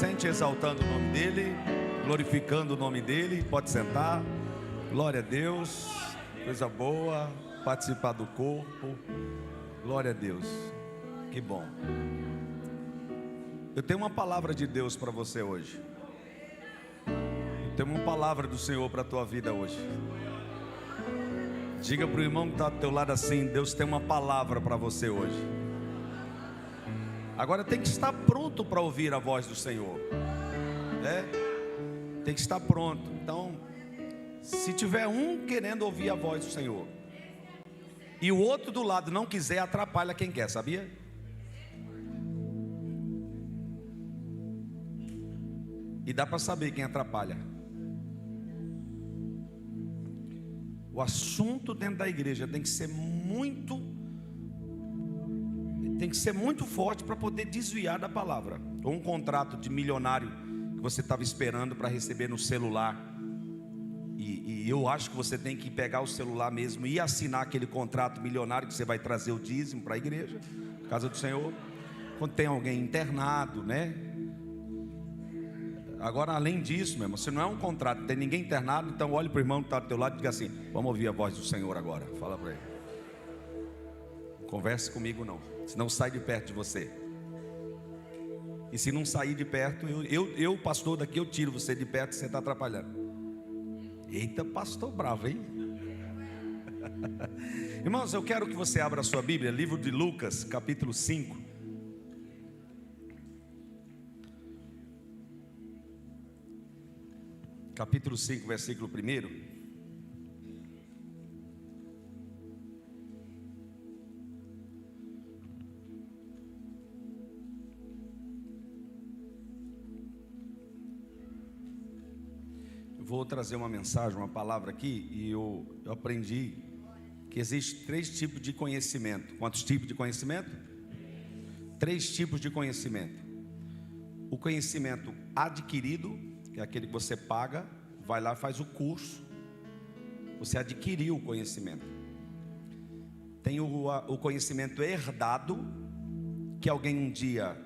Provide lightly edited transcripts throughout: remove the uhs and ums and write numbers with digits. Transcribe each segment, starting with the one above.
sente exaltando o nome dEle, glorificando o nome dEle. Pode sentar. Glória a Deus. Coisa boa, participar do corpo. Glória a Deus. Que bom. Eu tenho uma palavra de Deus para você hoje. Eu tenho uma palavra do Senhor para a tua vida hoje. Diga para o irmão que está do teu lado assim: Deus tem uma palavra para você hoje. Agora tem que estar pronto para ouvir a voz do Senhor, né? Tem que estar pronto. Então, se tiver um querendo ouvir a voz do Senhor e o outro do lado não quiser, atrapalha quem quer, sabia? E dá para saber quem atrapalha. O assunto dentro da igreja tem que ser muito forte para poder desviar da palavra. Ou um contrato de milionário que você estava esperando para receber no celular, e eu acho que você tem que pegar o celular mesmo e assinar aquele contrato milionário que você vai trazer o dízimo para a igreja, casa do Senhor. Quando tem alguém internado, né? Agora, além disso, meu irmão, se não é um contrato, não tem ninguém internado, então olhe para o irmão que está do teu lado e diga assim: vamos ouvir a voz do Senhor agora. Fala para ele. Converse comigo não, senão sai de perto de você. E se não sair de perto, eu pastor daqui, eu tiro você de perto, você está atrapalhando. Eita, pastor bravo, hein? Irmãos, eu quero que você abra a sua Bíblia, livro de Lucas, capítulo 5. Capítulo 5, versículo 1. Vou trazer uma mensagem, uma palavra aqui, e eu aprendi que existe 3 tipos de conhecimento. Quantos tipos de conhecimento? 3 tipos de conhecimento. O conhecimento adquirido, que é aquele que você paga, vai lá, faz o curso, você adquiriu o conhecimento. Tem o conhecimento herdado, que alguém um dia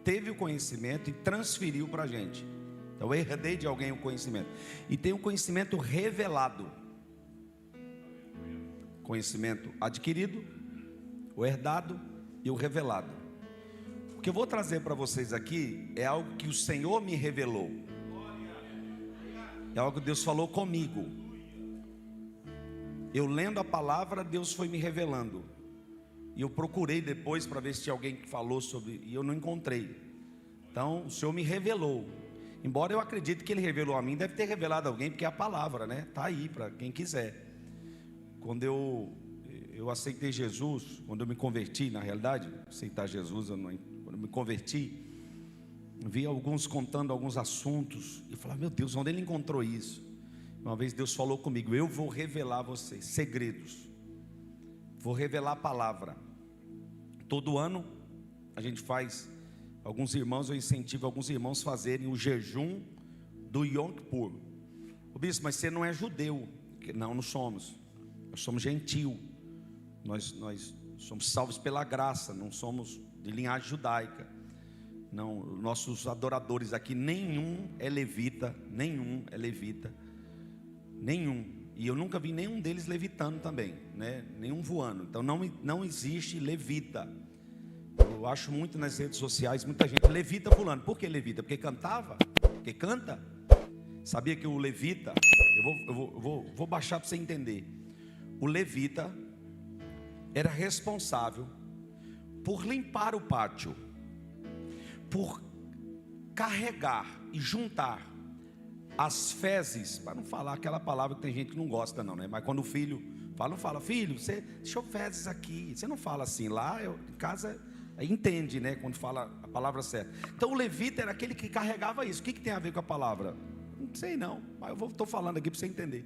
teve o conhecimento e transferiu para a gente. Então eu herdei de alguém o conhecimento. E tem o conhecimento revelado. Conhecimento adquirido, o herdado e o revelado. O que eu vou trazer para vocês aqui é algo que o Senhor me revelou. É algo que Deus falou comigo. Eu lendo a palavra, Deus foi me revelando. E eu procurei depois para ver se tinha alguém que falou sobre, e eu não encontrei. Então o Senhor me revelou. Embora eu acredite que Ele revelou a mim, deve ter revelado a alguém, porque é a palavra, né? Está aí para quem quiser. Quando eu aceitei Jesus, quando eu me converti, na realidade, aceitar Jesus, quando eu me converti, vi alguns contando alguns assuntos, e falava: meu Deus, onde ele encontrou isso? Uma vez Deus falou comigo: eu vou revelar a vocês segredos, vou revelar a palavra. Todo ano a gente faz, eu incentivo alguns irmãos a fazerem o jejum do Yom Kippur. O bispo, mas você não é judeu? Não somos. Nós somos gentil. Nós somos salvos pela graça, não somos de linhagem judaica. Não, nossos adoradores aqui, nenhum é levita. E eu nunca vi nenhum deles levitando também, né? Nenhum voando. Então não existe levita. Eu acho muito nas redes sociais, muita gente levita pulando. Por que levita? Porque cantava? Porque canta? Sabia que o levita, eu vou baixar para você entender. O levita era responsável por limpar o pátio, por carregar e juntar as fezes, para não falar aquela palavra que tem gente que não gosta não, né? Mas quando o filho fala, filho, você deixou fezes aqui. Você não fala assim, lá em casa entende, né? Quando fala a palavra certa. Então o levita era aquele que carregava isso. O que tem a ver com a palavra? Não sei não, mas eu estou falando aqui para você entender.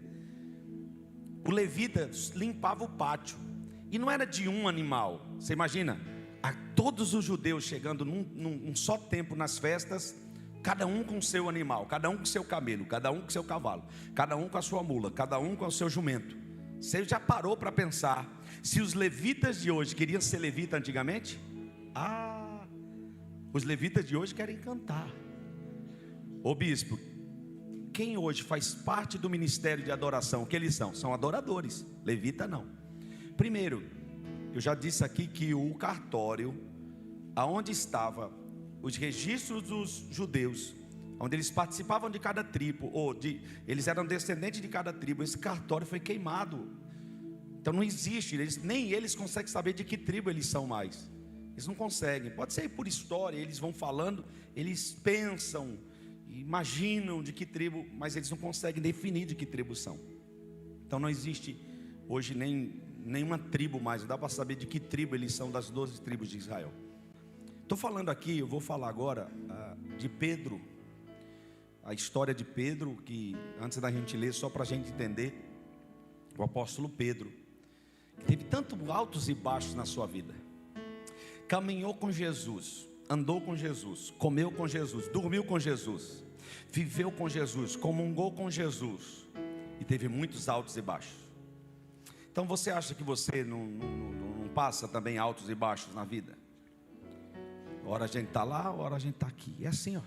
O levita limpava o pátio, e não era de um animal. Você imagina, todos os judeus chegando num só tempo nas festas, cada um com o seu animal, cada um com o seu camelo, cada um com o seu cavalo, cada um com a sua mula, cada um com o seu jumento. Você já parou para pensar se os levitas de hoje queriam ser levita antigamente? Os levitas de hoje querem cantar. Ô bispo, quem hoje faz parte do ministério de adoração, o que eles são? São adoradores, levita não. Primeiro, eu já disse aqui que o cartório, aonde estava os registros dos judeus, onde eles participavam de cada tribo, eles eram descendentes de cada tribo, esse cartório foi queimado. Então não existe, nem eles conseguem saber de que tribo eles são mais. Eles não conseguem, pode ser por história, eles vão falando, eles pensam, imaginam de que tribo, mas eles não conseguem definir de que tribo são. Então não existe hoje nenhuma tribo mais, não dá para saber de que tribo eles são das 12 tribos de Israel. Estou falando aqui, eu vou falar agora de Pedro, a história de Pedro, que antes da gente ler, só para a gente entender, o apóstolo Pedro, que teve tanto altos e baixos na sua vida, caminhou com Jesus, andou com Jesus, comeu com Jesus, dormiu com Jesus, viveu com Jesus, comungou com Jesus, e teve muitos altos e baixos. Então você acha que você não passa também altos e baixos na vida? Hora a gente está lá, hora a gente está aqui, é assim, ó.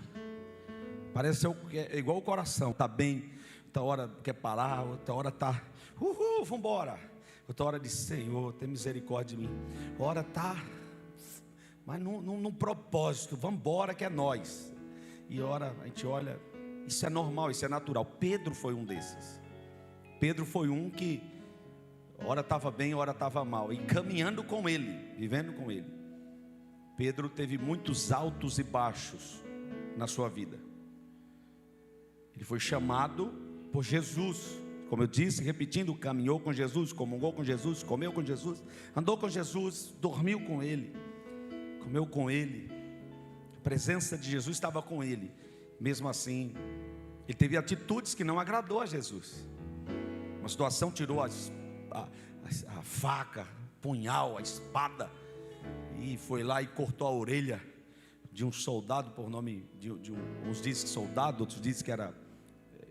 Parece ser igual o coração, está bem, outra hora quer parar, outra hora está, vamos embora. Outra hora diz, Senhor, tem misericórdia de mim. Hora está, mas num propósito, vamos embora que é nós. E hora a gente olha, isso é normal, isso é natural. Pedro foi um desses. Pedro foi um que, hora estava bem, hora estava mal. E caminhando com ele, vivendo com ele. Pedro teve muitos altos e baixos na sua vida. Ele foi chamado por Jesus, como eu disse, repetindo, caminhou com Jesus, comungou com Jesus, comeu com Jesus, andou com Jesus, dormiu com ele, comeu com ele, a presença de Jesus estava com ele. Mesmo assim, ele teve atitudes que não agradou a Jesus. Uma situação tirou a faca, punhal, a espada, e foi lá e cortou a orelha de um soldado, por nome uns dizem que soldado, outros dizem que era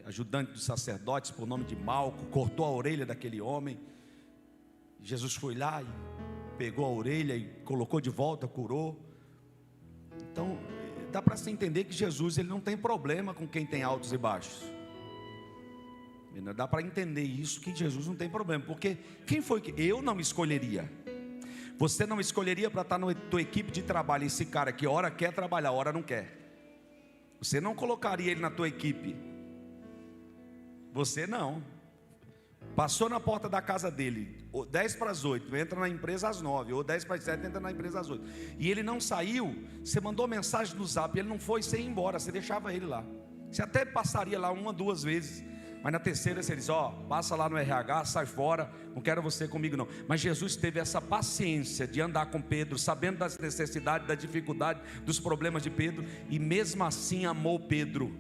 ajudante dos sacerdotes, por nome de Malco. Cortou a orelha daquele homem. Jesus foi lá e pegou a orelha e colocou de volta, curou. Então dá para se entender que Jesus, ele não tem problema com quem tem altos e baixos. Dá para entender isso, que Jesus não tem problema, porque quem foi que eu não escolheria? Você não escolheria para estar na tua equipe de trabalho esse cara que hora quer trabalhar, hora não quer. Você não colocaria ele na tua equipe. Você não. Passou na porta da casa dele, 10 para as 8, entra na empresa às 9, ou 10 para as 7, entra na empresa às 8. E ele não saiu, você mandou mensagem no zap, ele não foi, você ia embora, você deixava ele lá. Você até passaria lá 1, 2 vezes. Mas na terceira você diz, passa lá no RH, sai fora, não quero você comigo não. Mas Jesus teve essa paciência de andar com Pedro, sabendo das necessidades, da dificuldade, dos problemas de Pedro, e mesmo assim amou Pedro,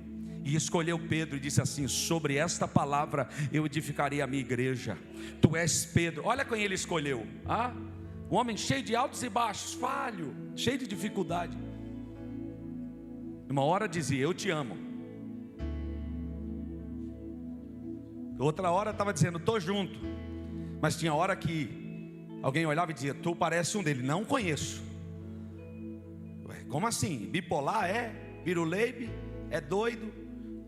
e escolheu Pedro, e disse assim, sobre esta palavra eu edificarei a minha igreja. Tu és Pedro. Olha quem ele escolheu, um homem cheio de altos e baixos, falho, cheio de dificuldade. Uma hora dizia, eu te amo. Outra hora estava dizendo, estou junto. Mas tinha hora que alguém olhava e dizia, tu parece um dele. Não conheço. Ué, como assim? Bipolar biruleibe, é doido,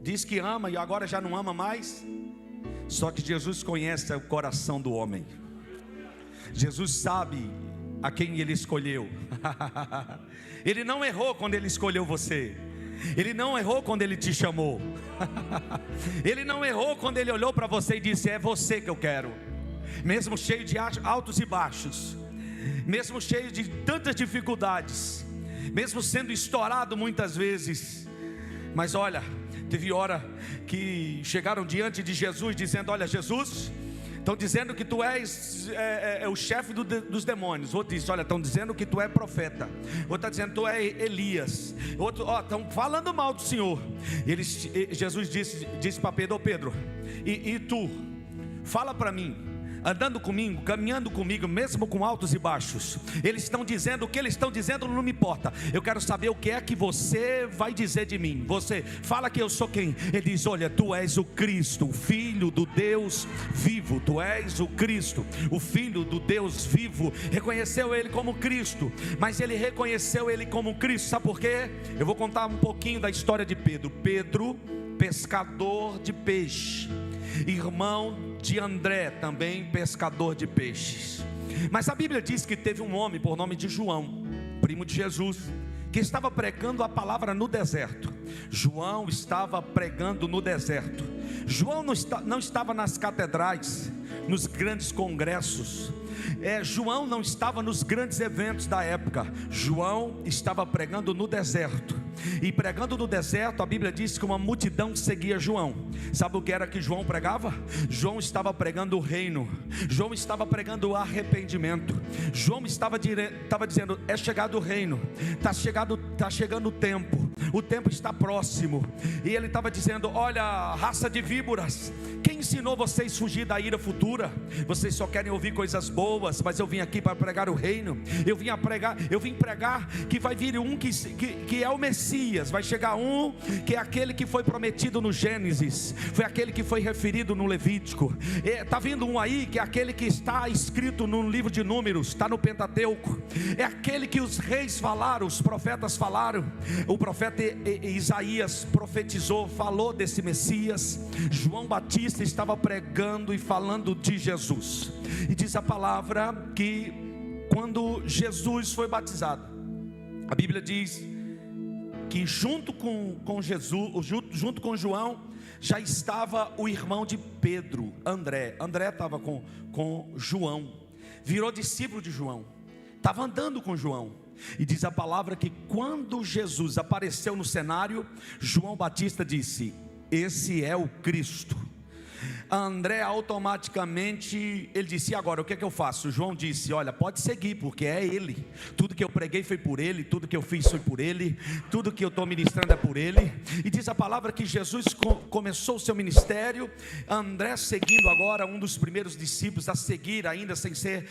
diz que ama e agora já não ama mais. Só que Jesus conhece o coração do homem. Jesus sabe a quem ele escolheu. Ele não errou quando ele escolheu você. Ele não errou quando ele te chamou. Ele não errou quando ele olhou para você e disse, é você que eu quero. Mesmo cheio de altos e baixos, mesmo cheio de tantas dificuldades, mesmo sendo estourado muitas vezes. Mas olha, teve hora que chegaram diante de Jesus dizendo, olha Jesus, estão dizendo que tu és o chefe dos demônios. Outro disse, olha, estão dizendo que tu é profeta. Outro está dizendo que tu é Elias. Outro, estão falando mal do Senhor. Jesus disse para Pedro, Pedro, e tu, fala para mim, andando comigo, caminhando comigo, mesmo com altos e baixos. Eles estão dizendo, o que eles estão dizendo não me importa. Eu quero saber o que é que você vai dizer de mim. Você fala que eu sou quem? Ele diz: olha, tu és o Cristo, o Filho do Deus vivo. Tu és o Cristo, o Filho do Deus vivo. Reconheceu ele como Cristo, mas ele reconheceu ele como Cristo. Sabe por quê? Eu vou contar um pouquinho da história de Pedro. Pedro, pescador de peixe, irmão de André, também pescador de peixes. Mas a Bíblia diz que teve um homem por nome de João, primo de Jesus, que estava pregando a palavra no deserto. João estava pregando no deserto. João não estava nas catedrais, nos grandes congressos. João não estava nos grandes eventos da época. João estava pregando no deserto. E pregando no deserto, a Bíblia diz que uma multidão seguia João. Sabe o que era que João pregava? João estava pregando o reino. João estava pregando o arrependimento. João estava dizendo: é chegado o reino, está chegando o tempo está próximo. E ele estava dizendo: olha, raça de víboras, quem ensinou vocês a fugir da ira futura? Vocês só querem ouvir coisas boas, mas eu vim aqui para pregar o reino. Eu vim pregar que vai vir um que é o Messias. Vai chegar um que é aquele que foi prometido no Gênesis, foi aquele que foi referido no Levítico. Está vindo um aí que é aquele que está escrito no livro de Números, está no Pentateuco. É aquele que os reis falaram, os profetas falaram. O profeta Isaías profetizou, falou desse Messias. João Batista estava pregando e falando de Jesus. E diz a palavra que quando Jesus foi batizado, a Bíblia diz que junto com Jesus, junto com João, já estava o irmão de Pedro, André. André estava com João, virou discípulo de João, estava andando com João. E diz a palavra que quando Jesus apareceu no cenário, João Batista disse: esse é o Cristo. André automaticamente, ele disse: e agora, o que é que eu faço? João disse: olha, pode seguir, porque é ele. Tudo que eu preguei foi por ele, tudo que eu fiz foi por ele, tudo que eu estou ministrando é por ele. E diz a palavra que Jesus começou o seu ministério. André seguindo agora, um dos primeiros discípulos a seguir, ainda sem ser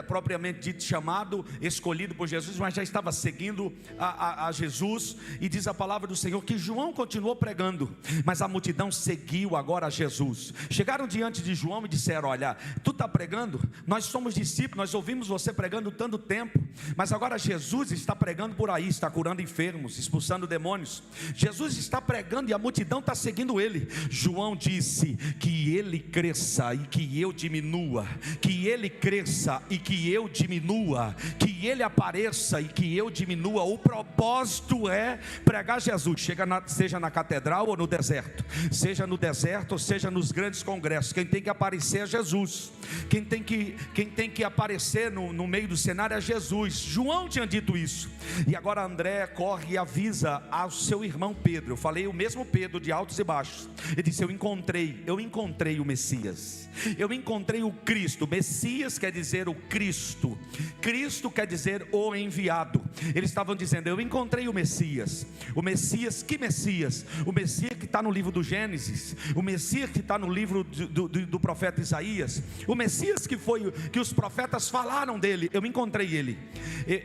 propriamente dito chamado, escolhido por Jesus, mas já estava seguindo a Jesus. E diz a palavra do Senhor que João continuou pregando, mas a multidão seguiu agora a Jesus. Chegaram diante de João e disseram: olha, tu está pregando, nós somos discípulos, nós ouvimos você pregando tanto tempo, mas agora Jesus está pregando por aí, está curando enfermos, expulsando demônios. Jesus está pregando e a multidão está seguindo ele. João disse: que ele cresça e que eu diminua, que ele cresça e que eu diminua, que ele apareça e que eu diminua. O propósito é pregar Jesus, seja na catedral ou no deserto, seja no deserto ou seja nos grandes congressos. Quem tem que aparecer é Jesus. Quem tem que aparecer no meio do cenário é Jesus. João tinha dito isso. E agora André corre e avisa ao seu irmão Pedro. Eu falei o mesmo Pedro de altos e baixos. Ele disse: eu encontrei o Messias. Eu encontrei o Cristo. Messias quer dizer o Cristo. Cristo quer dizer o enviado. Eles estavam dizendo: eu encontrei o Messias. O Messias, que Messias? O Messias que está no livro do Gênesis, o Messias que está no livro do profeta Isaías, o Messias que os profetas falaram dele. Eu encontrei ele.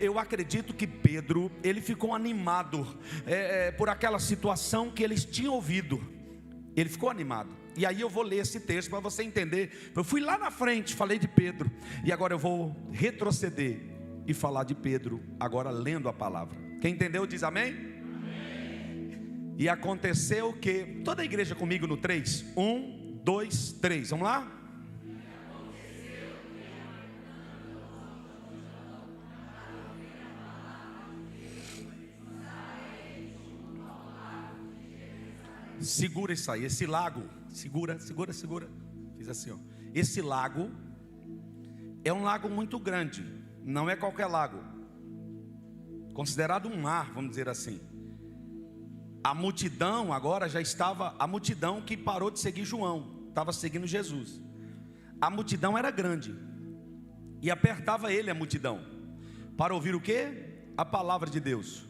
Eu acredito que Pedro, ele ficou animado por aquela situação que eles tinham ouvido. Ele ficou animado. E aí eu vou ler esse texto para você entender. Eu fui lá na frente, falei de Pedro, e agora eu vou retroceder e falar de Pedro, agora lendo a palavra. Quem entendeu diz amém? Amém. E aconteceu que, toda a igreja comigo no 3, 1, 2, 3, vamos lá? Segura isso aí, esse lago, segura. Fiz assim, ó. Esse lago é um lago muito grande, não é qualquer lago, considerado um mar, vamos dizer assim. A multidão agora já estava, a multidão que parou de seguir João, estava seguindo Jesus. A multidão era grande e apertava ele, a multidão, para ouvir o quê? A palavra de Deus.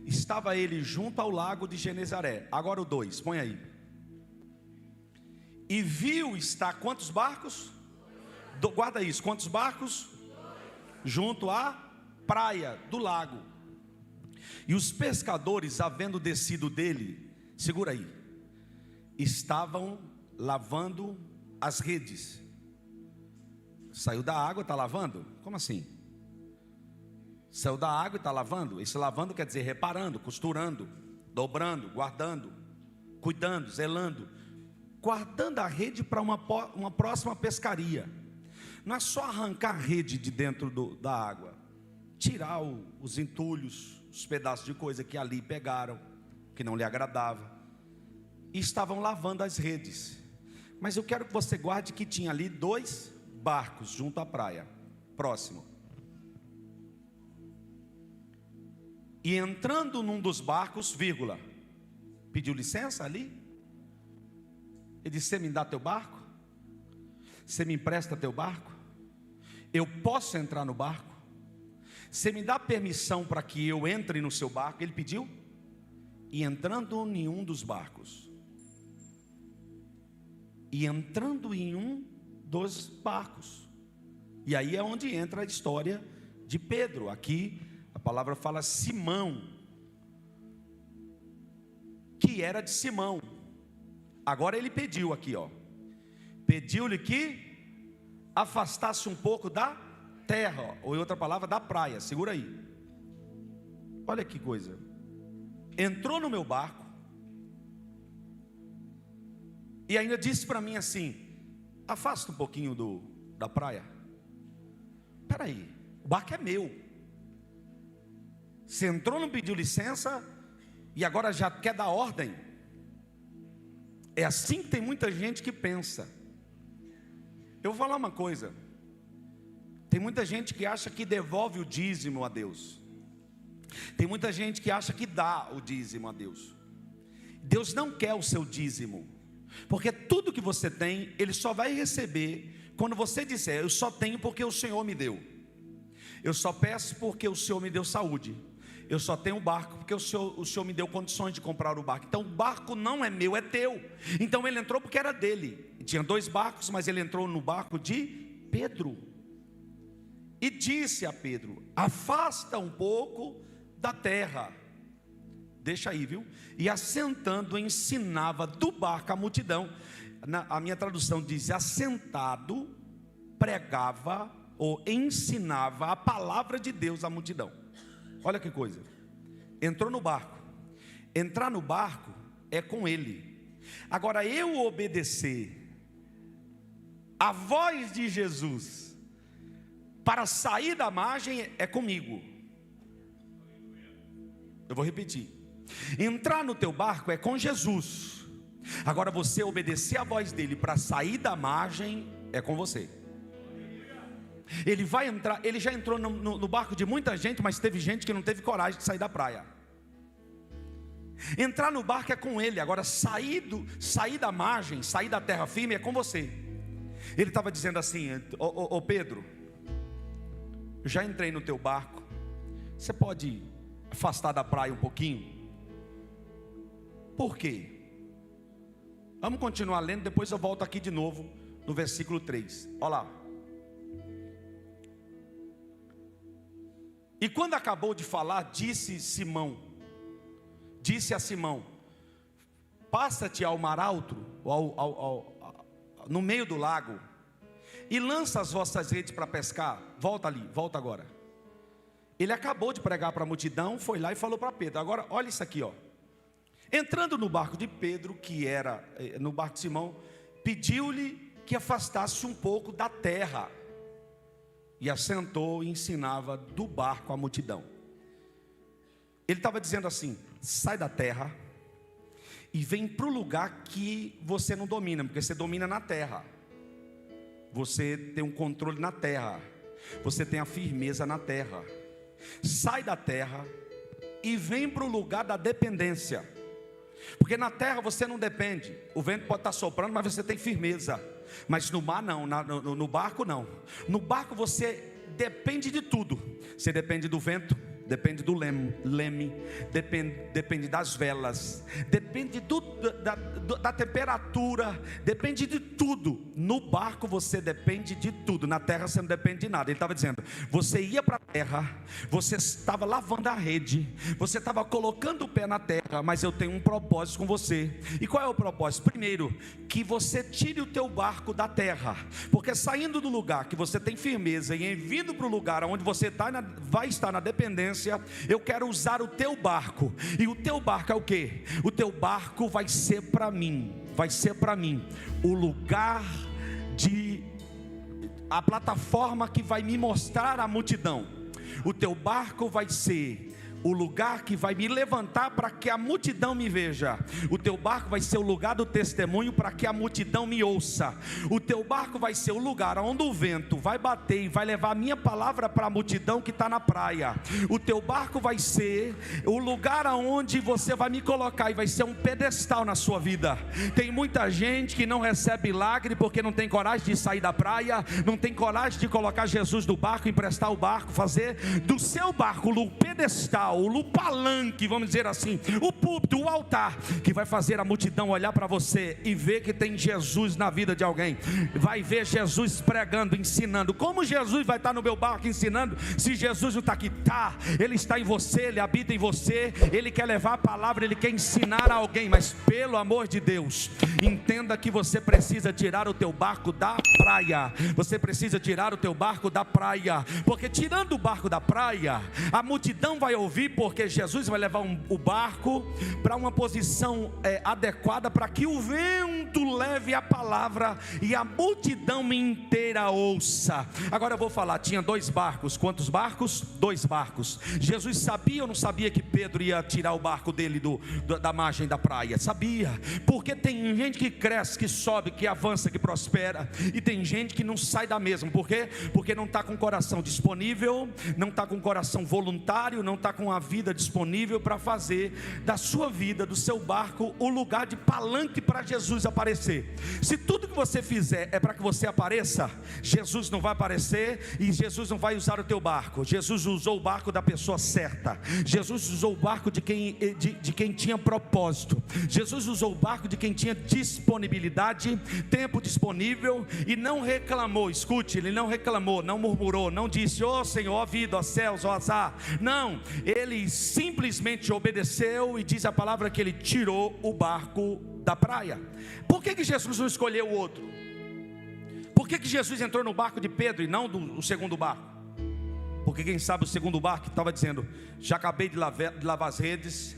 Estava ele junto ao lago de Genezaré. Agora o 2, põe aí. E viu estar quantos barcos? Guarda isso, quantos barcos? Junto à praia do lago. E os pescadores, havendo descido dele, segura aí, estavam lavando as redes. Saiu da água, está lavando? Como assim? Saiu da água e está lavando? Esse lavando quer dizer reparando, costurando, dobrando, guardando, cuidando, zelando, guardando a rede para uma próxima pescaria. Não é só arrancar a rede de dentro da água, tirar os entulhos, os pedaços de coisa que ali pegaram, que não lhe agradava, e estavam lavando as redes. Mas eu quero que você guarde que tinha ali 2 barcos junto à praia, próximo. E entrando num dos barcos, vírgula, pediu licença ali. Ele disse: você me dá teu barco? Você me empresta teu barco? Eu posso entrar no barco? Você me dá permissão para que eu entre no seu barco? Ele pediu. E entrando em um dos barcos, e aí é onde entra a história de Pedro. Aqui a palavra fala Simão, que era de Simão. Agora ele pediu aqui, ó, pediu-lhe que afastasse um pouco da terra, ou em outra palavra, da praia. Segura aí, olha que coisa. Entrou no meu barco e ainda disse para mim assim: afasta um pouquinho da praia. Espera aí, o barco é meu. Você entrou, não pediu licença e agora já quer dar ordem. É assim que tem muita gente que pensa. Eu vou falar uma coisa: tem muita gente que acha que devolve o dízimo a Deus. Tem muita gente que acha que dá o dízimo a Deus. Deus não quer o seu dízimo, porque tudo que você tem, Ele só vai receber quando você disser: eu só tenho porque o Senhor me deu. Eu só peço porque o Senhor me deu saúde. Eu só tenho o barco porque o Senhor me deu condições de comprar o barco. Então o barco não é meu, é teu. Então ele entrou porque era dele. Tinha 2 barcos, mas ele entrou no barco de Pedro. E disse a Pedro: afasta um pouco da terra. Deixa aí, viu? E assentando ensinava do barco a multidão. A minha tradução diz: assentado pregava ou ensinava a palavra de Deus à multidão. Olha que coisa. Entrou no barco. Entrar no barco é com ele. Agora, eu obedecer a voz de Jesus para sair da margem é comigo. Eu vou repetir. Entrar no teu barco é com Jesus. Agora, você obedecer a voz dele para sair da margem é com você. Ele vai entrar, ele já entrou no barco de muita gente, mas teve gente que não teve coragem de sair da praia. Entrar no barco é com ele. Agora sair da margem, sair da terra firme é com você. Ele estava dizendo assim: ô Pedro, eu já entrei no teu barco, você pode afastar da praia um pouquinho? Por quê? Vamos continuar lendo, depois eu volto aqui de novo no versículo 3. Olha lá. E quando acabou de falar, disse a Simão: passa-te ao mar alto, no meio do lago, e lança as vossas redes para pescar. Volta ali, volta agora. Ele acabou de pregar para a multidão, foi lá e falou para Pedro. Agora olha isso aqui, ó. Entrando no barco de Pedro, que era no barco de Simão, pediu-lhe que afastasse um pouco da terra. E assentou e ensinava do barco a multidão. Ele estava dizendo assim: sai da terra e vem para o lugar que você não domina, porque você domina na terra. Você tem um controle na terra. Você tem a firmeza na terra. Sai da terra e vem para o lugar da dependência. Porque na terra você não depende. O vento pode estar soprando, mas você tem firmeza. Mas no mar não, no barco não. No barco você depende de tudo. Você depende do vento, depende do leme, depende das velas, depende da temperatura, depende de tudo. No barco você depende de tudo, na terra você não depende de nada. Ele estava dizendo, você ia para a terra, você estava lavando a rede, você estava colocando o pé na terra, mas eu tenho um propósito com você. E qual é o propósito? Primeiro, que você tire o teu barco da terra, porque saindo do lugar que você tem firmeza e vindo para o lugar onde você vai estar na dependência, eu quero usar o teu barco. E o teu barco é o quê? O teu barco vai ser para mim, o lugar a plataforma que vai me mostrar a multidão. O teu barco vai ser o lugar que vai me levantar para que a multidão me veja. O teu barco vai ser o lugar do testemunho para que a multidão me ouça. O teu barco vai ser o lugar onde o vento vai bater e vai levar a minha palavra para a multidão que está na praia. O teu barco vai ser o lugar onde você vai me colocar e vai ser um pedestal na sua vida. Tem muita gente que não recebe milagre porque não tem coragem de sair da praia, não tem coragem de colocar Jesus no barco, emprestar o barco, fazer do seu barco o pedestal, o palanque, vamos dizer assim, o púlpito, o altar, que vai fazer a multidão olhar para você e ver que tem Jesus na vida de alguém. Vai ver Jesus pregando, ensinando. Como Jesus vai estar no meu barco ensinando, se Jesus não está aqui? Ele está em você, Ele habita em você, Ele quer levar a palavra, Ele quer ensinar a alguém. Mas pelo amor de Deus, entenda que você precisa tirar o teu barco da praia. Você precisa tirar o teu barco da praia, porque tirando o barco da praia, a multidão vai ouvir, porque Jesus vai levar o barco para uma posição adequada, para que o vento leve a palavra e a multidão inteira ouça. Agora eu vou falar, tinha 2 barcos. Quantos barcos? 2 barcos. Jesus sabia ou não sabia que Pedro ia tirar o barco dele da margem da praia? Sabia, porque tem gente que cresce, que sobe, que avança, que prospera, e tem gente que não sai da mesma. Por quê? Porque não está com o coração disponível, não está com o coração voluntário, não está com a vida disponível para fazer da sua vida, do seu barco, o lugar de palanque para Jesus aparecer. Se tudo que você fizer é para que você apareça, Jesus não vai aparecer e Jesus não vai usar o teu barco. Jesus usou o barco da pessoa certa. Jesus usou o barco de quem tinha propósito. Jesus usou o barco de quem tinha disponibilidade, tempo disponível, e não reclamou. Escute, ele não reclamou, não murmurou, não disse, ó Senhor, ó vida, ó céus, ó azar. Não, ele simplesmente obedeceu, e diz a palavra que ele tirou o barco da praia. Por que Jesus não escolheu o outro? Por que Jesus entrou no barco de Pedro e não do segundo barco? Porque quem sabe o segundo barco estava dizendo, já acabei de lavar as redes,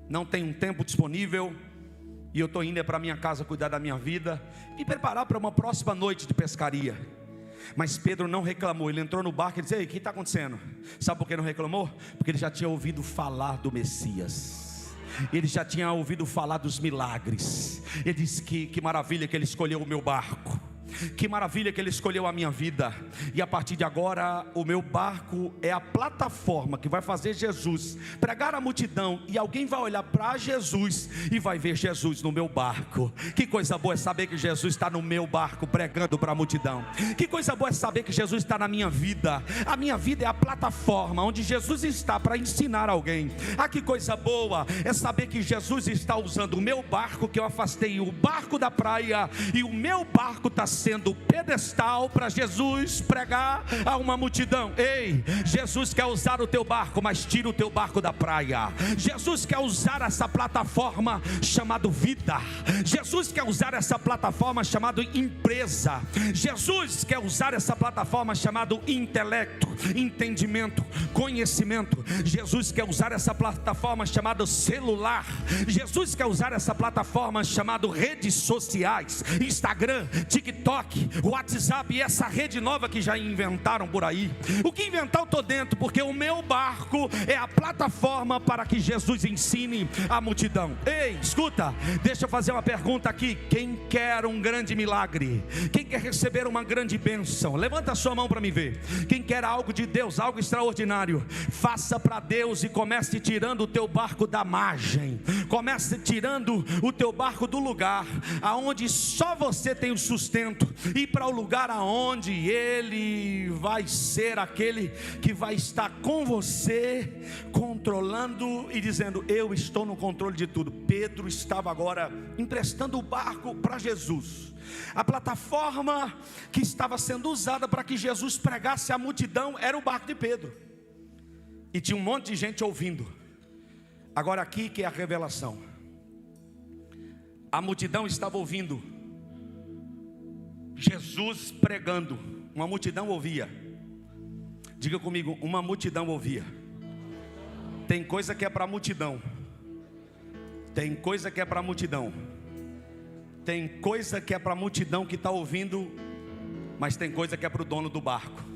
não tenho um tempo disponível, e eu estou indo para minha casa cuidar da minha vida, me preparar para uma próxima noite de pescaria. Mas Pedro não reclamou, ele entrou no barco e disse, ei, o que está acontecendo? Sabe por que não reclamou? Porque ele já tinha ouvido falar do Messias, ele já tinha ouvido falar dos milagres. Ele disse que maravilha que ele escolheu o meu barco, que maravilha que ele escolheu a minha vida. E a partir de agora o meu barco é a plataforma que vai fazer Jesus pregar a multidão, e alguém vai olhar para Jesus e vai ver Jesus no meu barco. Que coisa boa é saber que Jesus está no meu barco pregando para a multidão. Que coisa boa é saber que Jesus está na minha vida. A minha vida é a plataforma onde Jesus está para ensinar alguém. Que coisa boa é saber que Jesus está usando o meu barco, que eu afastei o barco da praia, e o meu barco está sendo pedestal para Jesus pregar a uma multidão. Ei, Jesus quer usar o teu barco, mas tira o teu barco da praia. Jesus quer usar essa plataforma chamada vida. Jesus quer usar essa plataforma chamada empresa. Jesus quer usar essa plataforma chamada intelecto, entendimento, conhecimento. Jesus quer usar essa plataforma chamada celular. Jesus quer usar essa plataforma chamada redes sociais, Instagram, TikTok, WhatsApp e essa rede nova que já inventaram por aí. O que inventar eu estou dentro, porque o meu barco é a plataforma para que Jesus ensine a multidão. Ei, escuta, deixa eu fazer uma pergunta aqui. Quem quer um grande milagre? Quem quer receber uma grande bênção? Levanta a sua mão para me ver. Quem quer algo de Deus, algo extraordinário, faça para Deus e comece tirando o teu barco da margem. Começa tirando o teu barco do lugar aonde só você tem o sustento, e para o lugar aonde Ele vai ser aquele que vai estar com você, controlando e dizendo: eu estou no controle de tudo. Pedro estava agora emprestando o barco para Jesus. A plataforma que estava sendo usada para que Jesus pregasse à multidão era o barco de Pedro, e tinha um monte de gente ouvindo. Agora aqui que é a revelação. A multidão estava ouvindo Jesus pregando. Uma multidão ouvia. Diga comigo, uma multidão ouvia. Tem coisa que é para a multidão. Tem coisa que é para a multidão. Tem coisa que é para a multidão que está ouvindo, mas tem coisa que é para o dono do barco.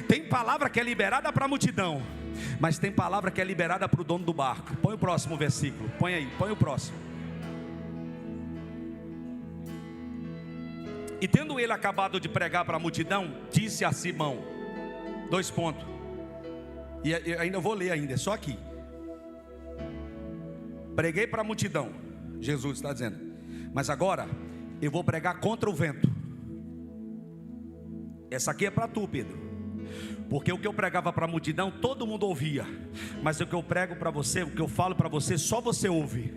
Tem palavra que é liberada para a multidão, mas tem palavra que é liberada para o dono do barco. Põe o próximo versículo, põe aí, põe o próximo. E tendo ele acabado de pregar para a multidão, disse a Simão, 2 pontos, e ainda vou ler ainda, é só aqui. Preguei para a multidão, Jesus está dizendo, mas agora eu vou pregar contra o vento. Essa aqui é para tu, Pedro, porque o que eu pregava para a multidão todo mundo ouvia, mas o que eu prego para você, o que eu falo para você, só você ouve.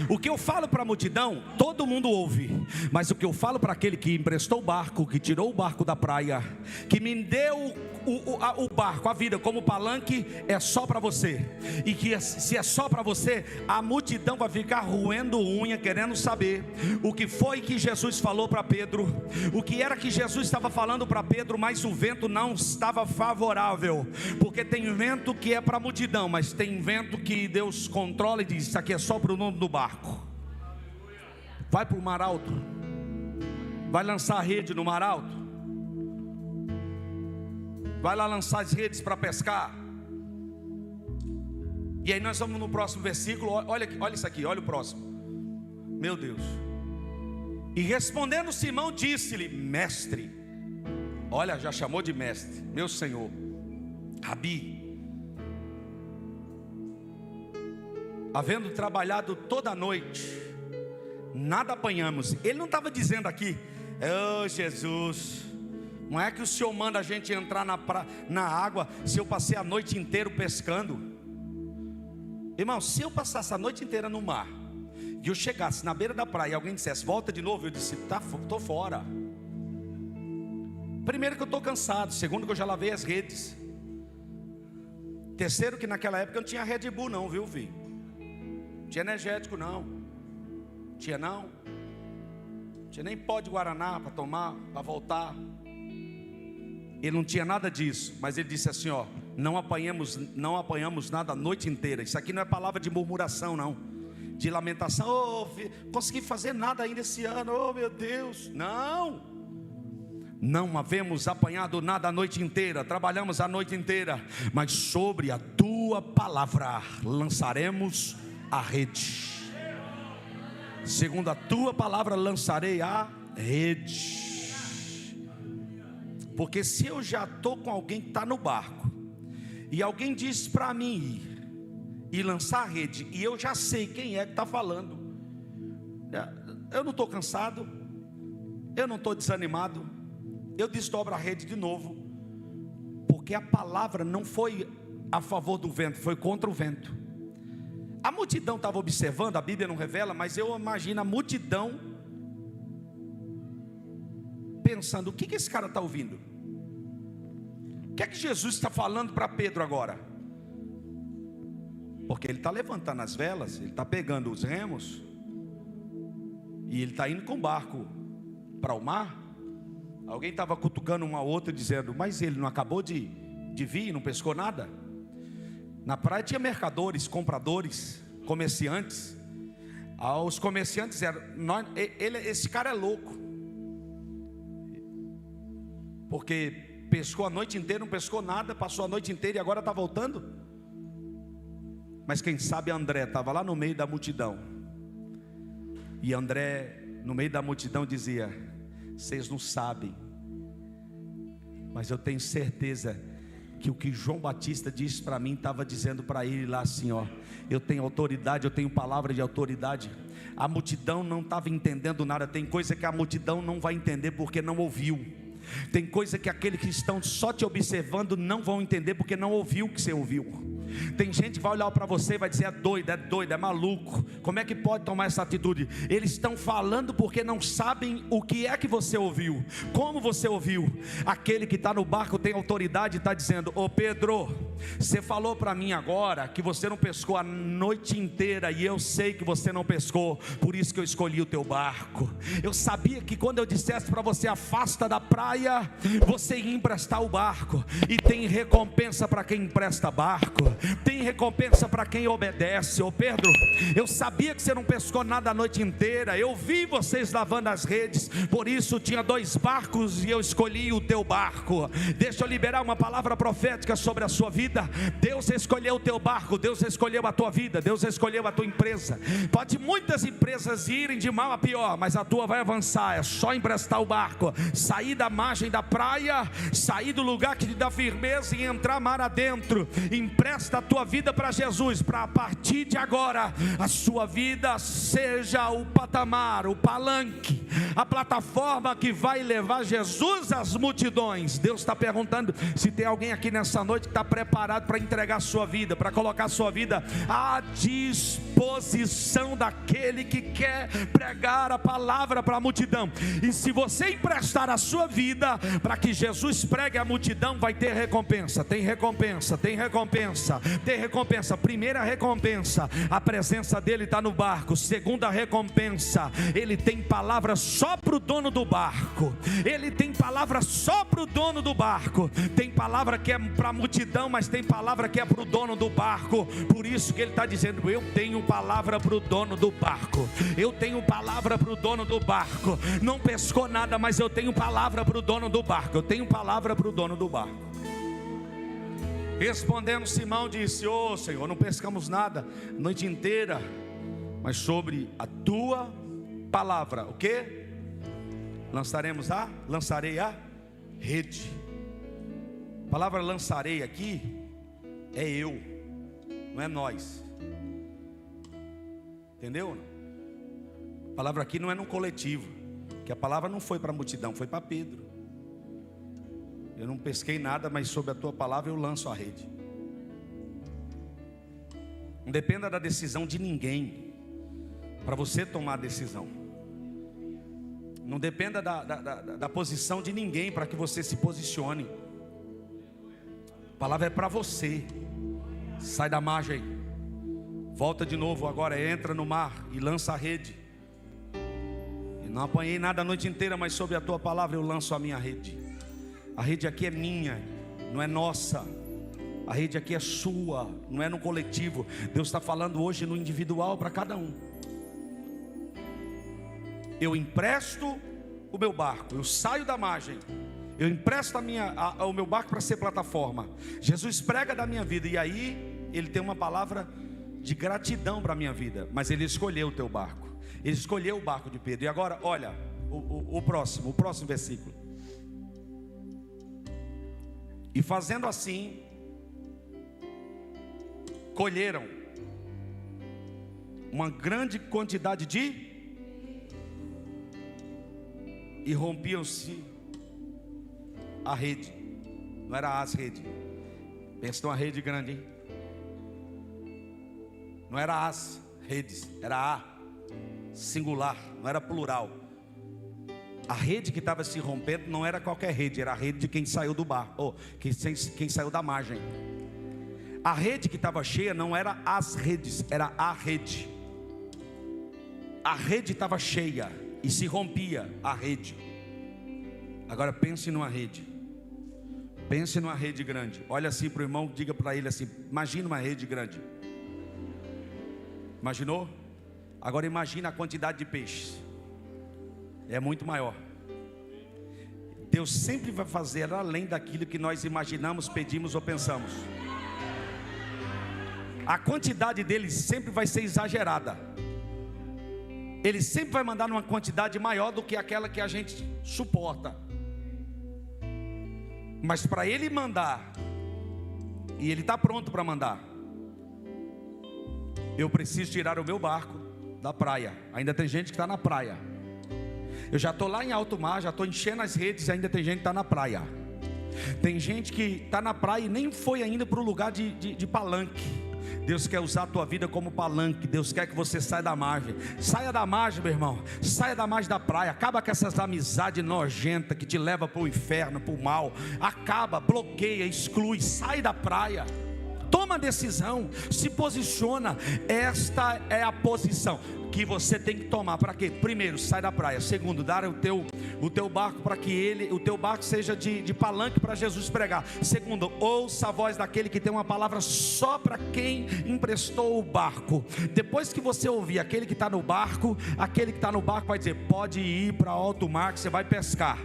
O que eu falo para a multidão, todo mundo ouve, mas o que eu falo para aquele que emprestou o barco, que tirou o barco da praia, que me deu o barco, a vida como palanque, é só para você. E que se é só para você, a multidão vai ficar roendo unha, querendo saber o que foi que Jesus falou para Pedro, o que era que Jesus estava falando para Pedro, mas o vento não estava favorável, porque tem vento que é para a multidão, mas tem vento que Deus controla e diz: isso aqui é só para o dono do barco. Vai para o mar alto, vai lançar a rede no mar alto, vai lá lançar as redes para pescar. E aí nós vamos no próximo versículo. Olha isso aqui, olha o próximo. Meu Deus. E respondendo Simão, disse-lhe: mestre. Olha, já chamou de mestre, meu Senhor, Rabi. Havendo trabalhado toda a noite, nada apanhamos. Ele não estava dizendo aqui: oh Jesus, não é que o Senhor manda a gente entrar na água se eu passei a noite inteira pescando. Irmão, se eu passasse a noite inteira no mar e eu chegasse na beira da praia e alguém dissesse: volta de novo, eu disse: estou fora. Primeiro que eu estou cansado, segundo que eu já lavei as redes, terceiro que naquela época eu não tinha Red Bull não, viu, filho? Não tinha energético não, tinha nem pó de Guaraná para tomar, para voltar. Ele não tinha nada disso, mas ele disse assim: ó, não apanhamos nada a noite inteira. Isso aqui não é palavra de murmuração não, de lamentação. Oh, consegui fazer nada ainda esse ano, oh meu Deus. Não havemos apanhado nada a noite inteira, trabalhamos a noite inteira, mas sobre a tua palavra lançaremos a rede. Segundo a tua palavra lançarei a rede. Porque se eu já estou com alguém que está no barco, e alguém diz para mim ir e lançar a rede, e eu já sei quem é que está falando, eu não estou cansado, eu não estou desanimado, eu desdobro a rede de novo, porque a palavra não foi a favor do vento, foi contra o vento. A multidão estava observando, a Bíblia não revela, mas eu imagino a multidão pensando: o que esse cara está ouvindo? O que é que Jesus está falando para Pedro agora? Porque ele está levantando as velas, ele está pegando os remos, e ele está indo com o barco para o mar. Alguém estava cutucando um ao outro dizendo: mas ele não acabou de vir e não pescou nada? Na praia tinha mercadores, compradores, comerciantes. Os comerciantes disseram: esse cara é louco, porque pescou a noite inteira, não pescou nada, passou a noite inteira e agora está voltando. Mas quem sabe André estava lá no meio da multidão, e André no meio da multidão dizia: vocês não sabem, mas eu tenho certeza que o que João Batista disse para mim estava dizendo para ele lá assim, ó: eu tenho autoridade, eu tenho palavra de autoridade. A multidão não estava entendendo nada. Tem coisa que a multidão não vai entender porque não ouviu. Tem coisa que aqueles que estão só te observando não vão entender porque não ouviu o que você ouviu. Tem gente que vai olhar para você e vai dizer: é doido, é maluco, como é que pode tomar essa atitude? Eles estão falando porque não sabem o que é que você ouviu, como você ouviu. Aquele que está no barco tem autoridade e está dizendo: ô Pedro, você falou para mim agora que você não pescou a noite inteira, e eu sei que você não pescou, por isso que eu escolhi o teu barco. Eu sabia que quando eu dissesse para você: afasta da praia, você ia emprestar o barco. E tem recompensa para quem empresta barco, tem recompensa para quem obedece. Ô Pedro, eu sabia que você não pescou nada a noite inteira, eu vi vocês lavando as redes, por isso tinha 2 barcos e eu escolhi o teu barco. Deixa eu liberar uma palavra profética sobre a sua vida. Deus escolheu o teu barco, Deus escolheu a tua vida, Deus escolheu a tua empresa. Pode muitas empresas irem de mal a pior, mas a tua vai avançar. É só emprestar o barco, sair da margem da praia, sair do lugar que te dá firmeza e entrar mar adentro. Empresta a tua vida para Jesus, para a partir de agora a sua vida seja o patamar, o palanque, a plataforma que vai levar Jesus às multidões. Deus está perguntando se tem alguém aqui nessa noite que está preparado para entregar a sua vida, para colocar a sua vida à disposição daquele que quer pregar a palavra para a multidão. E se você emprestar a sua vida para que Jesus pregue a multidão, vai ter recompensa. Tem recompensa, tem recompensa, tem recompensa. Primeira recompensa, a presença dele está no barco. Segunda recompensa, ele tem palavra só para o dono do barco. Ele tem palavra só para o dono do barco. Tem palavra que é para a multidão, mas tem palavra que é para o dono do barco. Por isso que ele está dizendo: eu tenho palavra para o dono do barco. Eu tenho palavra para o dono do barco. Não pescou nada, mas eu tenho palavra para o dono do barco. Eu tenho palavra para o dono do barco. Respondendo, Simão disse: ô Senhor, não pescamos nada a noite inteira, mas sobre a tua palavra, o que? Lançarei a rede. A palavra lançarei aqui é eu, não é nós. Entendeu? A palavra aqui não é num coletivo, que a palavra não foi para a multidão, foi para Pedro. Eu não pesquei nada, mas sobre a tua palavra eu lanço a rede. Não dependa da decisão de ninguém para você tomar a decisão. Não dependa da posição de ninguém para que você se posicione. A palavra é para você. Sai da margem, volta de novo agora, entra no mar e lança a rede. Eu não apanhei nada a noite inteira, mas sobre a tua palavra eu lanço a minha rede. A rede aqui é minha, não é nossa. A rede aqui é sua, não é no coletivo. Deus está falando hoje no individual para cada um. Eu empresto o meu barco, eu saio da margem, eu empresto o meu barco para ser plataforma. Jesus prega da minha vida, e aí ele tem uma palavra de gratidão para a minha vida. Mas ele escolheu o teu barco, ele escolheu o barco de Pedro. E agora olha o próximo versículo. E fazendo assim, colheram uma grande quantidade de, e rompiam-se a rede. Não era as redes. Pensa numa rede grande, hein? Não era as redes, era a singular, não era plural. A rede que estava se rompendo não era qualquer rede, era a rede de quem saiu do bar, ou quem saiu da margem. A rede que estava cheia não era as redes, era a rede. A rede estava cheia e se rompia a rede. Agora pense numa rede. Pense numa rede grande. Olha assim para o irmão, diga para ele assim: imagina uma rede grande. Imaginou? Agora imagina a quantidade de peixes. É muito maior. Deus sempre vai fazer além daquilo que nós imaginamos, pedimos ou pensamos. A quantidade dele sempre vai ser exagerada. Ele sempre vai mandar numa quantidade maior do que aquela que a gente suporta. Mas para ele mandar e Ele está pronto para mandar. Eu preciso tirar o meu barco da praia. Ainda tem gente que está na praia. Eu já estou lá em alto mar, já estou enchendo as redes e ainda tem gente que está na praia. Tem gente que está na praia e nem foi ainda para o lugar de palanque. Deus quer usar a tua vida como palanque. Deus quer que você saia da margem. Saia da margem, meu irmão. Saia da margem da praia. Acaba com essas amizades nojentas que te levam para o inferno, para o mal. Acaba, bloqueia, exclui. Sai da praia. Toma a decisão, se posiciona. Esta é a posição que você tem que tomar. Para quê? Primeiro, sai da praia. Segundo, dar o teu barco para que o teu barco seja de palanque para Jesus pregar. Segundo, ouça a voz daquele que tem uma palavra só para quem emprestou o barco. Depois que você ouvir aquele que está no barco, aquele que está no barco vai dizer: pode ir para alto mar que você vai pescar.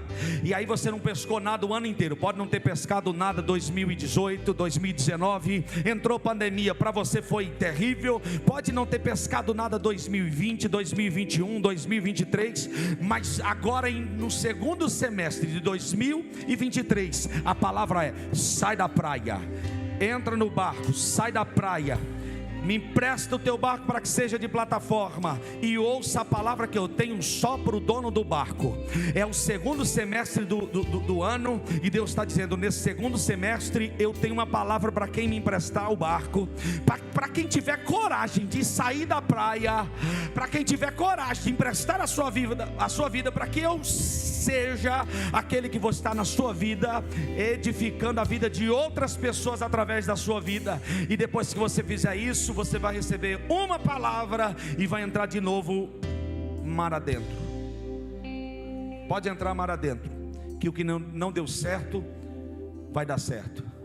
E aí você não pescou nada o ano inteiro, pode não ter pescado nada 2018, 2019, entrou pandemia, para você foi terrível. Pode não ter pescado nada 2020, 2021, 2023, mas agora no segundo semestre de 2023, a palavra é: sai da praia, entra no barco, sai da praia, me empresta o teu barco para que seja de plataforma, e ouça a palavra que eu tenho só para o dono do barco. É o segundo semestre do ano, e Deus está dizendo: nesse segundo semestre eu tenho uma palavra para quem me emprestar o barco, para quem tiver coragem de sair da praia, para quem tiver coragem de emprestar a sua vida, para que eu seja aquele que vou estar na sua vida, edificando a vida de outras pessoas através da sua vida. E depois que você fizer isso, você vai receber uma palavra e vai entrar de novo mar adentro. Pode entrar mar adentro, que o que não deu certo vai dar certo.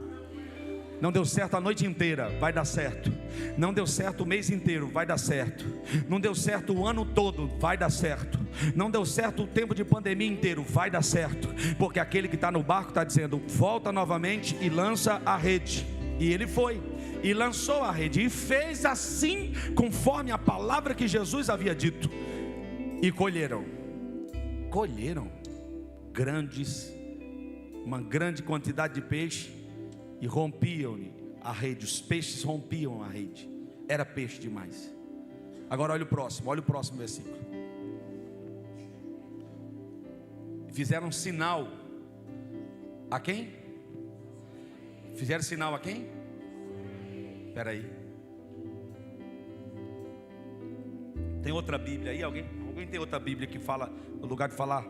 Não deu certo a noite inteira, vai dar certo. Não deu certo o mês inteiro, vai dar certo. Não deu certo o ano todo, vai dar certo. Não deu certo o tempo de pandemia inteiro, vai dar certo. Porque aquele que está no barco está dizendo: volta novamente e lança a rede. E ele foi e lançou a rede, e fez assim conforme a palavra que Jesus havia dito. E colheram uma grande quantidade de peixe, e rompiam a rede. Os peixes rompiam a rede, era peixe demais. Agora olha o próximo versículo. Fizeram sinal a quem? Fizeram sinal a quem? Espera aí. Tem outra Bíblia aí? Alguém tem outra Bíblia que fala, no lugar de falar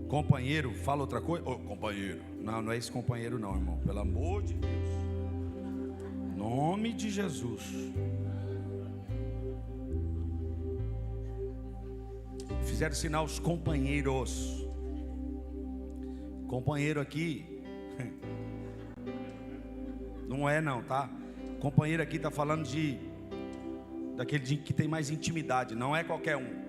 companheiro, fala outra coisa? Oh, companheiro. Não é esse companheiro não, irmão. Pelo amor de Deus. Nome de Jesus. Fizeram sinal os companheiros. Companheiro aqui não é não, tá? Companheiro aqui está falando daquele que tem mais intimidade, não é qualquer um.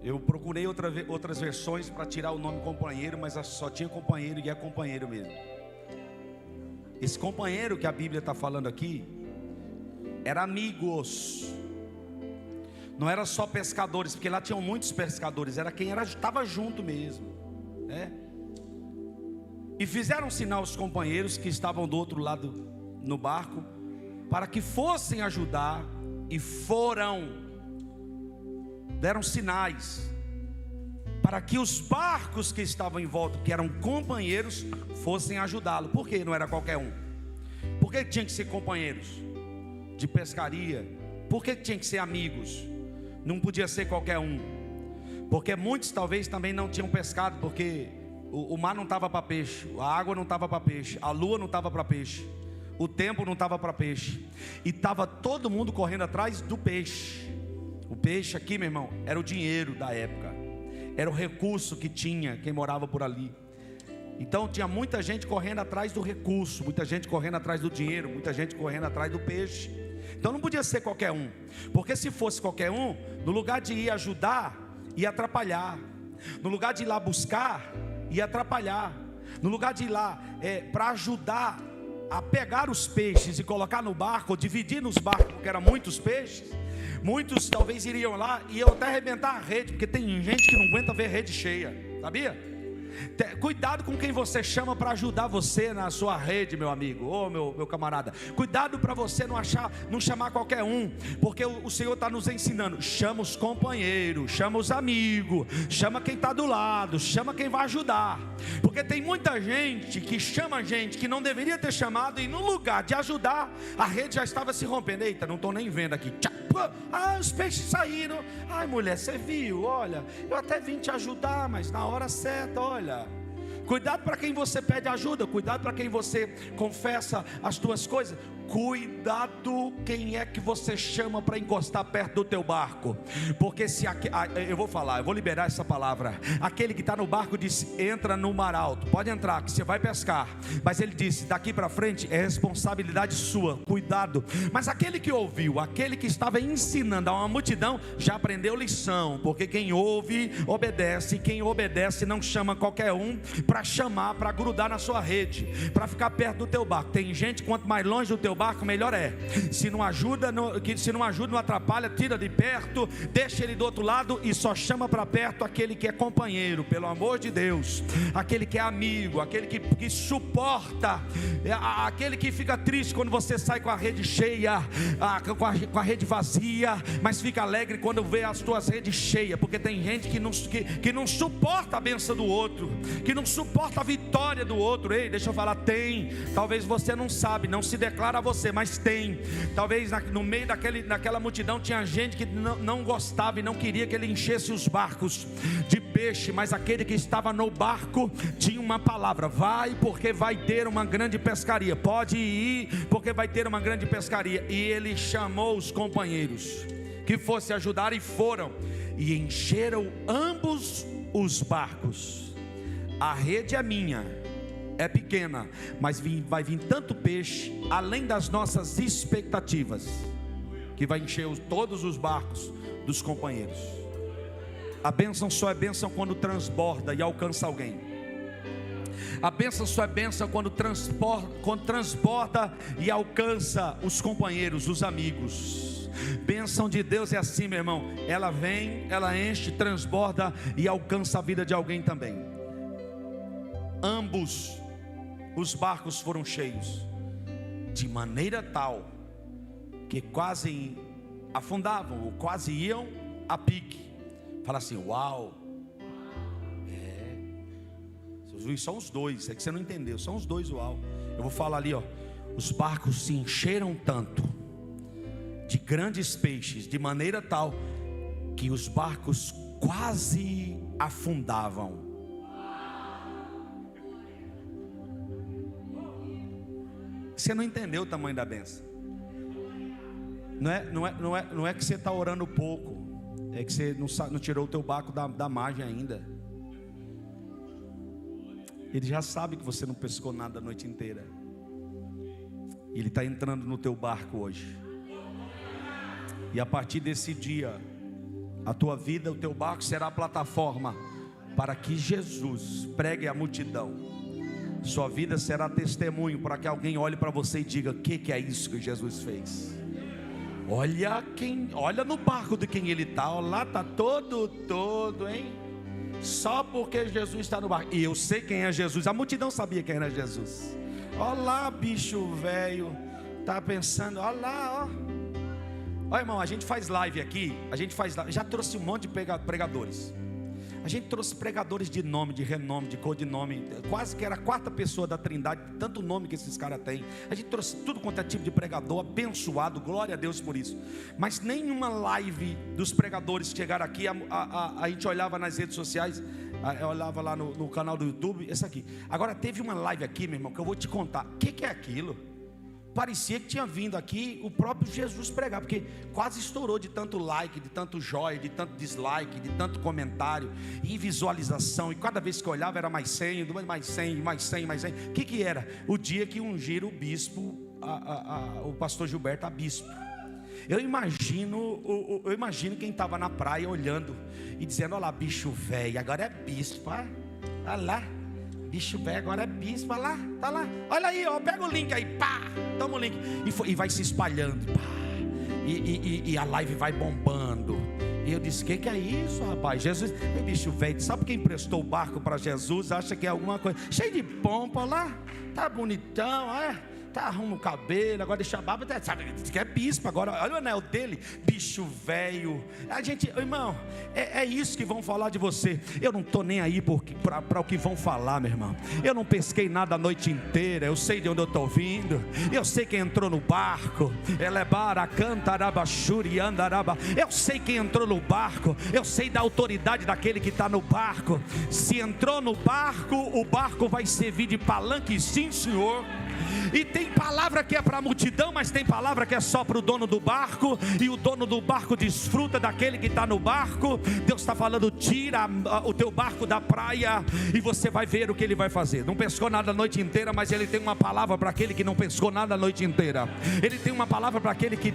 Eu procurei outras versões para tirar o nome companheiro, mas só tinha companheiro e é companheiro mesmo. Esse companheiro que a Bíblia está falando aqui era amigos. Não era só pescadores, porque lá tinham muitos pescadores, era quem estava junto mesmo, né? E fizeram sinal aos companheiros que estavam do outro lado no barco, para que fossem ajudar, e deram sinais para que os barcos que estavam em volta, que eram companheiros, fossem ajudá-lo. Por que não era qualquer um? Por que tinha que ser companheiros de pescaria? Por que tinha que ser amigos? Não podia ser qualquer um, porque muitos talvez também não tinham pescado, porque o mar não estava para peixe, a água não estava para peixe, a lua não estava para peixe, o tempo não estava para peixe, e estava todo mundo correndo atrás do peixe. O peixe aqui, meu irmão, era o dinheiro da época, era o recurso que tinha quem morava por ali. Então tinha muita gente correndo atrás do recurso, muita gente correndo atrás do dinheiro, muita gente correndo atrás do peixe. Então não podia ser qualquer um, porque se fosse qualquer um, no lugar de ir ajudar, ia atrapalhar. No lugar de ir lá buscar, ia atrapalhar. No lugar de ir lá para ajudar a pegar os peixes e colocar no barco, ou dividir nos barcos, porque eram muitos peixes, muitos talvez iriam lá e iam até arrebentar a rede, porque tem gente que não aguenta ver rede cheia, sabia? Cuidado com quem você chama para ajudar você na sua rede, meu amigo, ou meu camarada. Cuidado para você não chamar qualquer um, porque o Senhor está nos ensinando. Chama os companheiros, chama os amigos, chama quem está do lado, chama quem vai ajudar. Porque tem muita gente que chama gente que não deveria ter chamado, e no lugar de ajudar, a rede já estava se rompendo. Eita, não estou nem vendo aqui. Os peixes saíram. Ai, mulher, você viu? Olha, eu até vim te ajudar, mas na hora certa, olha. Cuidado para quem você pede ajuda, cuidado para quem você confessa as tuas coisas. Cuidado quem é que você chama para encostar perto do teu barco. Porque se eu vou liberar essa palavra. Aquele que está no barco disse: entra no mar alto, pode entrar que você vai pescar. Mas ele disse: daqui para frente é responsabilidade sua, cuidado. Mas aquele que ouviu, aquele que estava ensinando a uma multidão, já aprendeu lição. Porque quem ouve, obedece. Quem obedece não chama qualquer um para chamar, para grudar na sua rede, para ficar perto do teu barco. Tem gente, quanto mais longe do teu barco, melhor é. Se não ajuda, não atrapalha, tira de perto, deixa ele do outro lado e só chama para perto aquele que é companheiro, pelo amor de Deus, aquele que é amigo, aquele que suporta, aquele que fica triste quando você sai com a rede cheia, com a rede vazia, mas fica alegre quando vê as tuas redes cheias. Porque tem gente que não suporta a bênção do outro, que não suporta a vitória do outro. Ei, deixa eu falar, tem. Talvez você não sabe, não se declara a você, mas tem. Talvez no meio daquela multidão tinha gente que não gostava e não queria que ele enchesse os barcos de peixe, mas aquele que estava no barco tinha uma palavra: vai, porque vai ter uma grande pescaria. Pode ir, porque vai ter uma grande pescaria. E ele chamou os companheiros que fossem ajudar, e foram e encheram ambos os barcos. A rede é minha, é pequena, mas vai vir tanto peixe, além das nossas expectativas, que vai encher todos os barcos dos companheiros. A bênção só é bênção quando transborda e alcança alguém. A bênção só é bênção quando transborda e alcança os companheiros, os amigos. Bênção de Deus é assim, meu irmão. Ela vem, ela enche, transborda e alcança a vida de alguém também. Ambos os barcos foram cheios, de maneira tal que quase afundavam, ou quase iam a pique. Fala assim: uau! São os dois, é que você não entendeu, são os dois, uau. Eu vou falar ali, ó. Os barcos se encheram tanto de grandes peixes, de maneira tal que os barcos quase afundavam. Você não entendeu o tamanho da bênção. Não é que você está orando pouco, é que você não tirou o teu barco da margem ainda. Ele já sabe que você não pescou nada a noite inteira. Ele está entrando no teu barco hoje. E a partir desse dia, a tua vida, o teu barco será a plataforma para que Jesus pregue a multidão. Sua vida será testemunho para que alguém olhe para você e diga: o que é isso que Jesus fez? Olha no barco de quem ele está. Olha lá, está todo, hein? Só porque Jesus está no barco. E eu sei quem é Jesus. A multidão sabia quem era Jesus. Olha lá, bicho velho, tá pensando, olha lá, ó. Olha, irmão, a gente faz live aqui. Já trouxe um monte de pregadores. A gente trouxe pregadores de nome, de renome, de codinome. Quase que era a quarta pessoa da Trindade, tanto nome que esses caras têm. A gente trouxe tudo quanto é tipo de pregador, abençoado, glória a Deus por isso. Mas nenhuma live dos pregadores que chegaram aqui, a gente olhava nas redes sociais, eu olhava lá no canal do YouTube, esse aqui. Agora teve uma live aqui, meu irmão, que eu vou te contar. O que é aquilo? Parecia que tinha vindo aqui o próprio Jesus pregar, porque quase estourou de tanto like, de tanto joia, de tanto dislike, de tanto comentário e visualização. E cada vez que eu olhava era mais 100, mais 100, mais 100, mais 100. O que era? O dia que ungiram o bispo, o pastor Gilberto a bispo. Eu imagino quem estava na praia olhando e dizendo: olha lá, bicho velho, agora é bispo, olha lá. Bicho velho, agora é bispo, olha lá, tá lá. Olha aí, ó, pega o link aí, pá, toma o link. E vai se espalhando, pá. E a live vai bombando. E eu disse: que é isso, rapaz? Jesus, bicho velho, sabe quem emprestou o barco para Jesus? Acha que é alguma coisa, cheio de pompa lá, tá bonitão, tá, arruma o cabelo, agora deixa a barba, sabe, que é bispo agora, olha o anel dele, bicho velho. A gente, irmão, é isso que vão falar de você. Eu não estou nem aí para o que vão falar, meu irmão. Eu não pesquei nada a noite inteira, eu sei de onde eu estou vindo, eu sei quem entrou no barco, eu sei quem entrou no barco, eu sei da autoridade daquele que está no barco. Se entrou no barco, o barco vai servir de palanque, sim senhor. E tem palavra que é para a multidão, mas tem palavra que é só para o dono do barco, e o dono do barco desfruta daquele que está no barco. Deus está falando: tira o teu barco da praia e você vai ver o que ele vai fazer. Não pescou nada a noite inteira, mas ele tem uma palavra para aquele que não pescou nada a noite inteira. Ele tem uma palavra para aquele que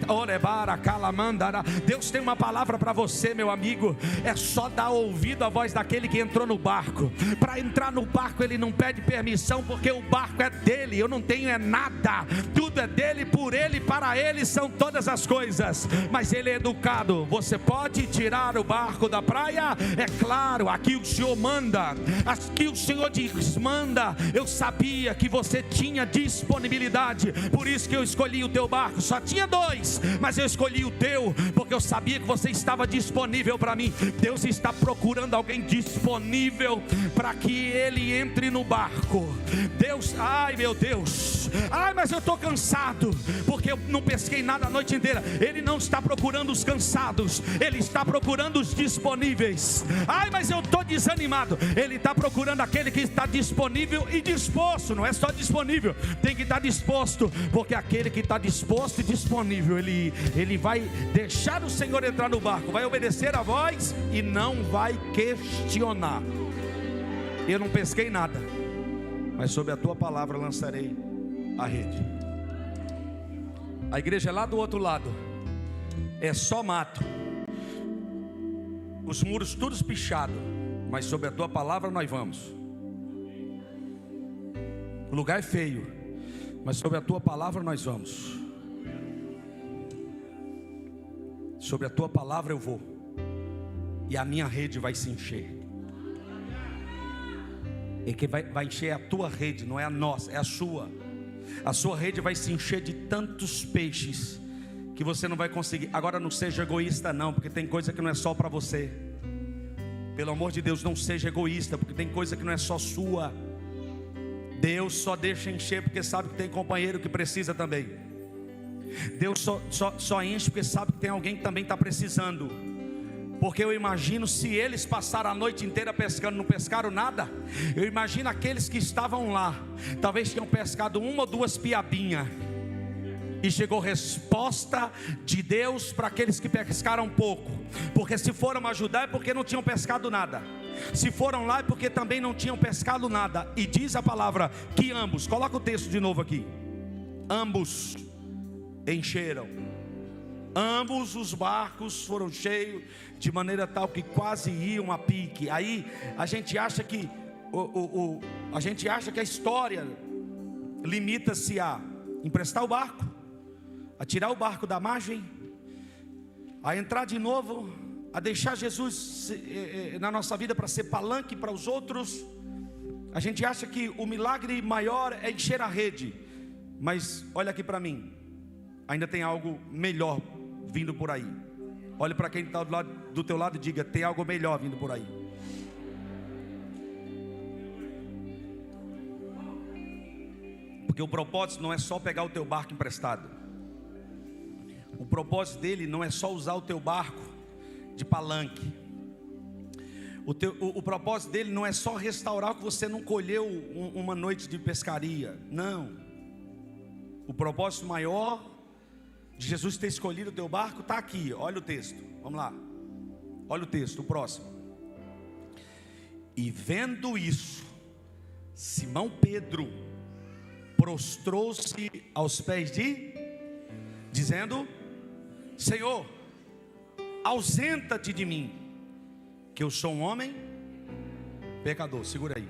Deus tem uma palavra para você, meu amigo. É só dar ouvido à voz daquele que entrou no barco. Para entrar no barco ele não pede permissão, porque o barco é dele. Eu não tenho nada, tudo é dele, por ele, para ele são todas as coisas. Mas ele é educado: você pode tirar o barco da praia? É claro, aqui o Senhor manda, aqui o Senhor diz: manda. Eu sabia que você tinha disponibilidade, por isso que eu escolhi o teu barco. Só tinha 2, mas eu escolhi o teu, porque eu sabia que você estava disponível para mim. Deus está procurando alguém disponível para que ele entre no barco. Deus, ai meu Deus, ai, mas eu estou cansado, porque eu não pesquei nada a noite inteira. Ele não está procurando os cansados, ele está procurando os disponíveis. Ai, mas eu estou desanimado. Ele está procurando aquele que está disponível e disposto. Não é só disponível, tem que estar disposto, porque aquele que está disposto e disponível, ele vai deixar o Senhor entrar no barco, vai obedecer a voz e não vai questionar. Eu não pesquei nada, mas sob a tua palavra lançarei a rede. A igreja é lá do outro lado, é só mato, os muros todos pichados, mas sob a tua palavra nós vamos. O lugar é feio, mas sob a tua palavra nós vamos. Sobre a tua palavra eu vou, e a minha rede vai se encher. E que vai encher a tua rede, não é a nossa, é a sua. A sua rede vai se encher de tantos peixes que você não vai conseguir. Agora não seja egoísta não, porque tem coisa que não é só para você. Pelo amor de Deus, não seja egoísta, porque tem coisa que não é só sua. Deus só deixa encher porque sabe que tem companheiro que precisa também. Deus só enche porque sabe que tem alguém que também está precisando. Porque eu imagino, se eles passaram a noite inteira pescando, não pescaram nada. Eu imagino aqueles que estavam lá, talvez tinham pescado 1 ou 2 piabinhas, e chegou resposta de Deus para aqueles que pescaram pouco. Porque se foram ajudar é porque não tinham pescado nada. Se foram lá é porque também não tinham pescado nada. E diz a palavra que ambos, coloca o texto de novo aqui, ambos encheram. Ambos os barcos foram cheios, de maneira tal que quase iam a pique. Aí a gente acha que a história limita-se a emprestar o barco, a tirar o barco da margem, a entrar de novo, a deixar Jesus na nossa vida para ser palanque para os outros. A gente acha que o milagre maior é encher a rede. Mas olha aqui para mim, ainda tem algo melhor vindo por aí. Olhe para quem está do teu lado e diga: tem algo melhor vindo por aí. Porque o propósito não é só pegar o teu barco emprestado. O propósito dele não é só usar o teu barco de palanque. O propósito dele não é só restaurar o que você não colheu uma noite de pescaria. Não. O propósito maior de Jesus ter escolhido o teu barco está aqui. Olha o texto, vamos lá. Olha o texto, o próximo. E vendo isso, Simão Pedro prostrou-se aos pés dizendo: Senhor, ausenta-te de mim, que eu sou um homem pecador. Segura aí.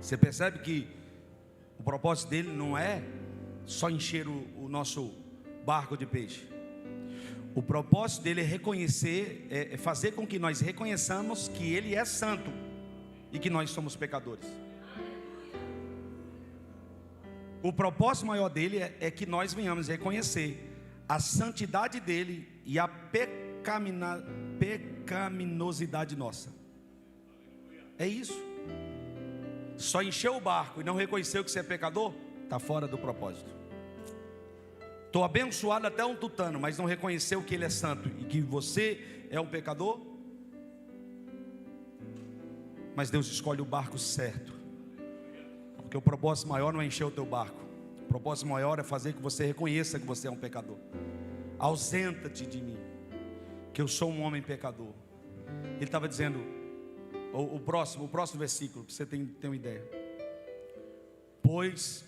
Você percebe que o propósito dele não é só encher o nosso barco de peixe. O propósito dele é reconhecer, é fazer com que nós reconheçamos que ele é santo e que nós somos pecadores. O propósito maior dele é que nós venhamos reconhecer a santidade dele e a pecaminosidade nossa. É isso. Só encher o barco e não reconhecer que você é pecador, está fora do propósito. Estou abençoado até um tutano, mas não reconheceu que ele é santo e que você é um pecador. Mas Deus escolhe o barco certo, porque o propósito maior não é encher o teu barco. O propósito maior é fazer que você reconheça que você é um pecador. Ausenta-te de mim, que eu sou um homem pecador. Ele estava dizendo, o próximo versículo, para você ter uma ideia. Pois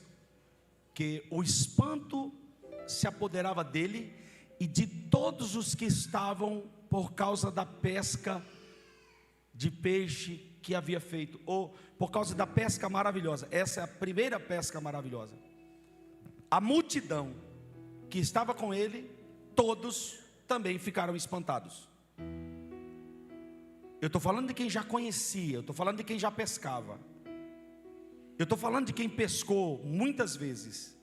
que o espanto se apoderava dele e de todos os que estavam, por causa da pesca de peixe que havia feito, ou por causa da pesca maravilhosa. Essa é a primeira pesca maravilhosa. A multidão que estava com ele, todos também ficaram espantados. Eu estou falando de quem já conhecia, eu estou falando de quem já pescava, eu estou falando de quem pescou muitas vezes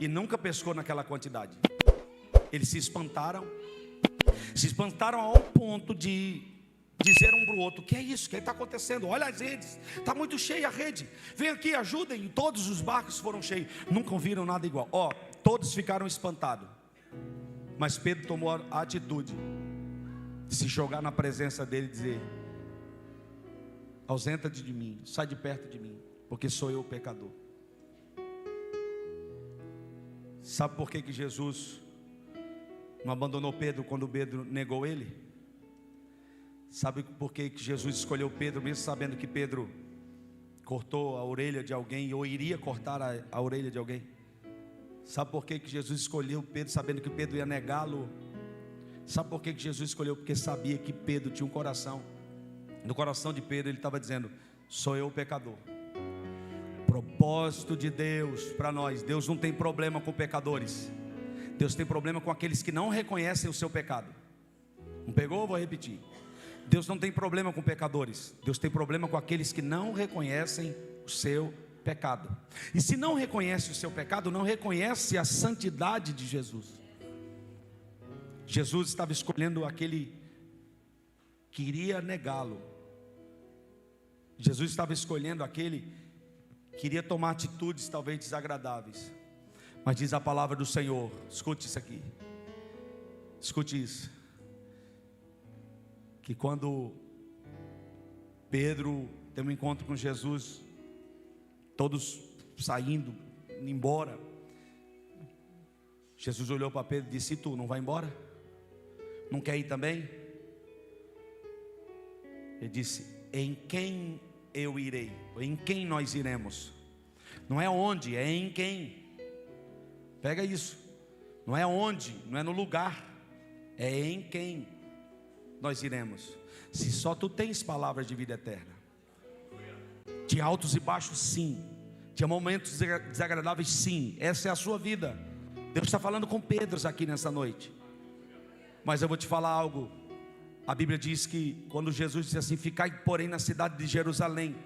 e nunca pescou naquela quantidade. Eles se espantaram ao ponto de dizer um para o outro: o que é isso? O que está acontecendo? Olha as redes, está muito cheia a rede, vem aqui, ajudem. E todos os barcos foram cheios, nunca viram nada igual. Todos ficaram espantados, mas Pedro tomou a atitude de se jogar na presença dele e dizer: ausenta-te de mim, sai de perto de mim, porque sou eu o pecador. Sabe por que Jesus não abandonou Pedro quando Pedro negou ele? Sabe por que Jesus escolheu Pedro, mesmo sabendo que Pedro cortou a orelha de alguém, ou iria cortar a orelha de alguém? Sabe por que Jesus escolheu Pedro, sabendo que Pedro ia negá-lo? Sabe por que Jesus escolheu? Porque sabia que Pedro tinha um coração. No coração de Pedro ele estava dizendo: sou eu o pecador. Propósito de Deus para nós: Deus não tem problema com pecadores, Deus tem problema com aqueles que não reconhecem o seu pecado. Não pegou? Vou repetir. Deus não tem problema com pecadores, Deus tem problema com aqueles que não reconhecem o seu pecado. E se não reconhece o seu pecado, não reconhece a santidade de Jesus. Jesus estava escolhendo aquele que iria negá-lo. Jesus estava escolhendo aquele que iria tomar atitudes talvez desagradáveis. Mas diz a palavra do Senhor, escute isso aqui, escute isso, que quando Pedro tem um encontro com Jesus, todos saindo, indo embora, Jesus olhou para Pedro e disse: e tu, não vai embora? Não quer ir também? Ele disse: em quem eu irei? Em quem nós iremos? Não é onde, é em quem. Pega isso. Não é onde, não é no lugar, é em quem nós iremos. Se só tu tens palavras de vida eterna. Tinha altos e baixos, sim. Tinha momentos desagradáveis, sim. Essa é a sua vida. Deus está falando com Pedro aqui nessa noite. Mas eu vou te falar algo. A Bíblia diz que quando Jesus disse assim: ficai porém na cidade de Jerusalém,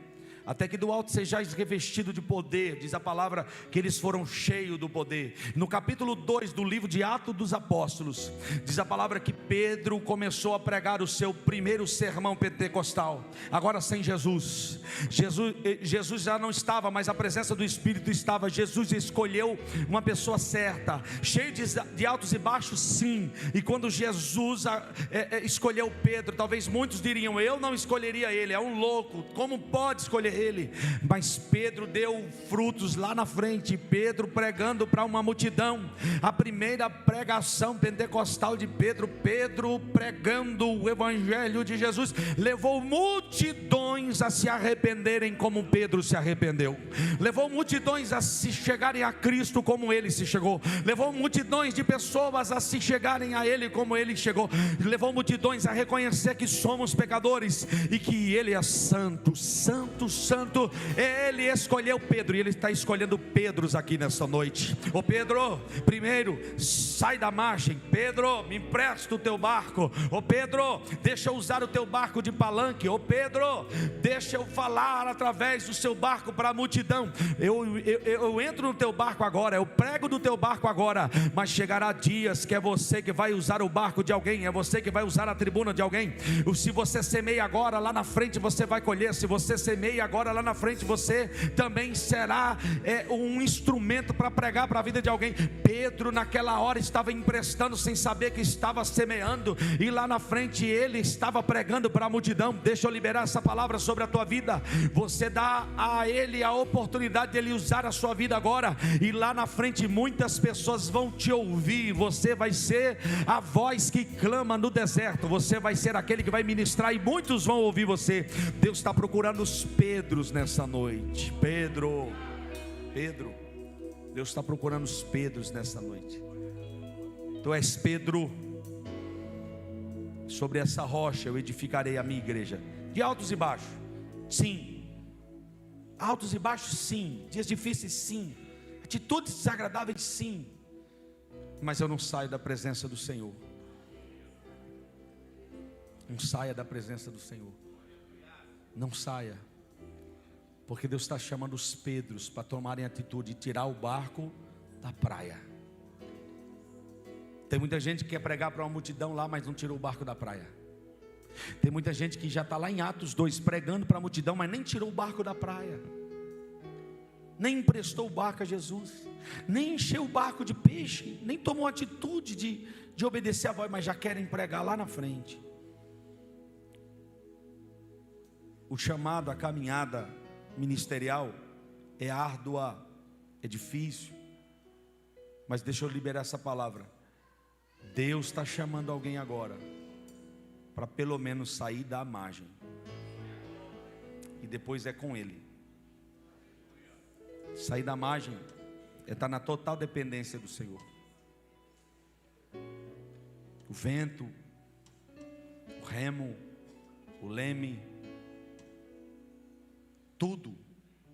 até que do alto sejais revestido de poder. Diz a palavra que eles foram cheios do poder. No capítulo 2 do livro de Atos dos Apóstolos, diz a palavra que Pedro começou a pregar o seu primeiro sermão pentecostal. Agora sem Jesus. Jesus já não estava, mas a presença do Espírito estava. Jesus escolheu uma pessoa certa, cheio de altos e baixos, sim. E quando Jesus escolheu Pedro, talvez muitos diriam: eu não escolheria ele, é um louco, como pode escolher ele? Mas Pedro deu frutos lá na frente. Pedro pregando para uma multidão, a primeira pregação pentecostal de Pedro pregando o evangelho de Jesus, levou multidões multidões a se arrependerem como Pedro se arrependeu, levou multidões a se chegarem a Cristo como ele se chegou, levou multidões de pessoas a se chegarem a ele como ele chegou, levou multidões a reconhecer que somos pecadores e que ele é santo, santo, santo. Ele escolheu Pedro e ele está escolhendo Pedros aqui nessa noite. Ô Pedro, primeiro sai da margem. Pedro, me empresta o teu barco. Ô Pedro, deixa eu usar o teu barco de palanque. Ô Pedro, deixa eu falar através do seu barco para a multidão. Eu entro no teu barco agora, eu prego do teu barco agora, mas chegará dias que é você que vai usar o barco de alguém, é você que vai usar a tribuna de alguém. Se você semeia agora, lá na frente você vai colher. Se você semeia agora, lá na frente você também será um instrumento para pregar para a vida de alguém. Pedro naquela hora estava emprestando sem saber que estava semeando, e lá na frente ele estava pregando para a multidão. Deixa eu liberar essa palavra sobre a tua vida. Você dá a ele a oportunidade de ele usar a sua vida agora, e lá na frente muitas pessoas vão te ouvir. Você vai ser a voz que clama no deserto, você vai ser aquele que vai ministrar e muitos vão ouvir você. Deus está procurando os Pedros nessa noite. Pedro, Deus está procurando os Pedros nessa noite. Tu és Pedro, sobre essa rocha eu edificarei a minha igreja. De altos e baixos, sim. Altos e baixos, sim. Dias difíceis, sim. Atitudes desagradáveis, sim. Mas eu não saio da presença do Senhor. Não saia da presença do Senhor. Não saia. Porque Deus está chamando os Pedros para tomarem atitude e tirar o barco da praia. Tem muita gente que quer pregar para uma multidão lá, mas não tirou o barco da praia. Tem muita gente que já está lá em Atos 2 pregando para a multidão, mas nem tirou o barco da praia, nem emprestou o barco a Jesus, nem encheu o barco de peixe, nem tomou atitude de obedecer a voz, mas já querem pregar lá na frente. O chamado, a caminhada ministerial é árdua, é difícil, mas deixa eu liberar essa palavra. Deus está chamando alguém agora para pelo menos sair da margem, e depois é com Ele. Sair da margem é estar na total dependência do Senhor. O vento, o remo, o leme, tudo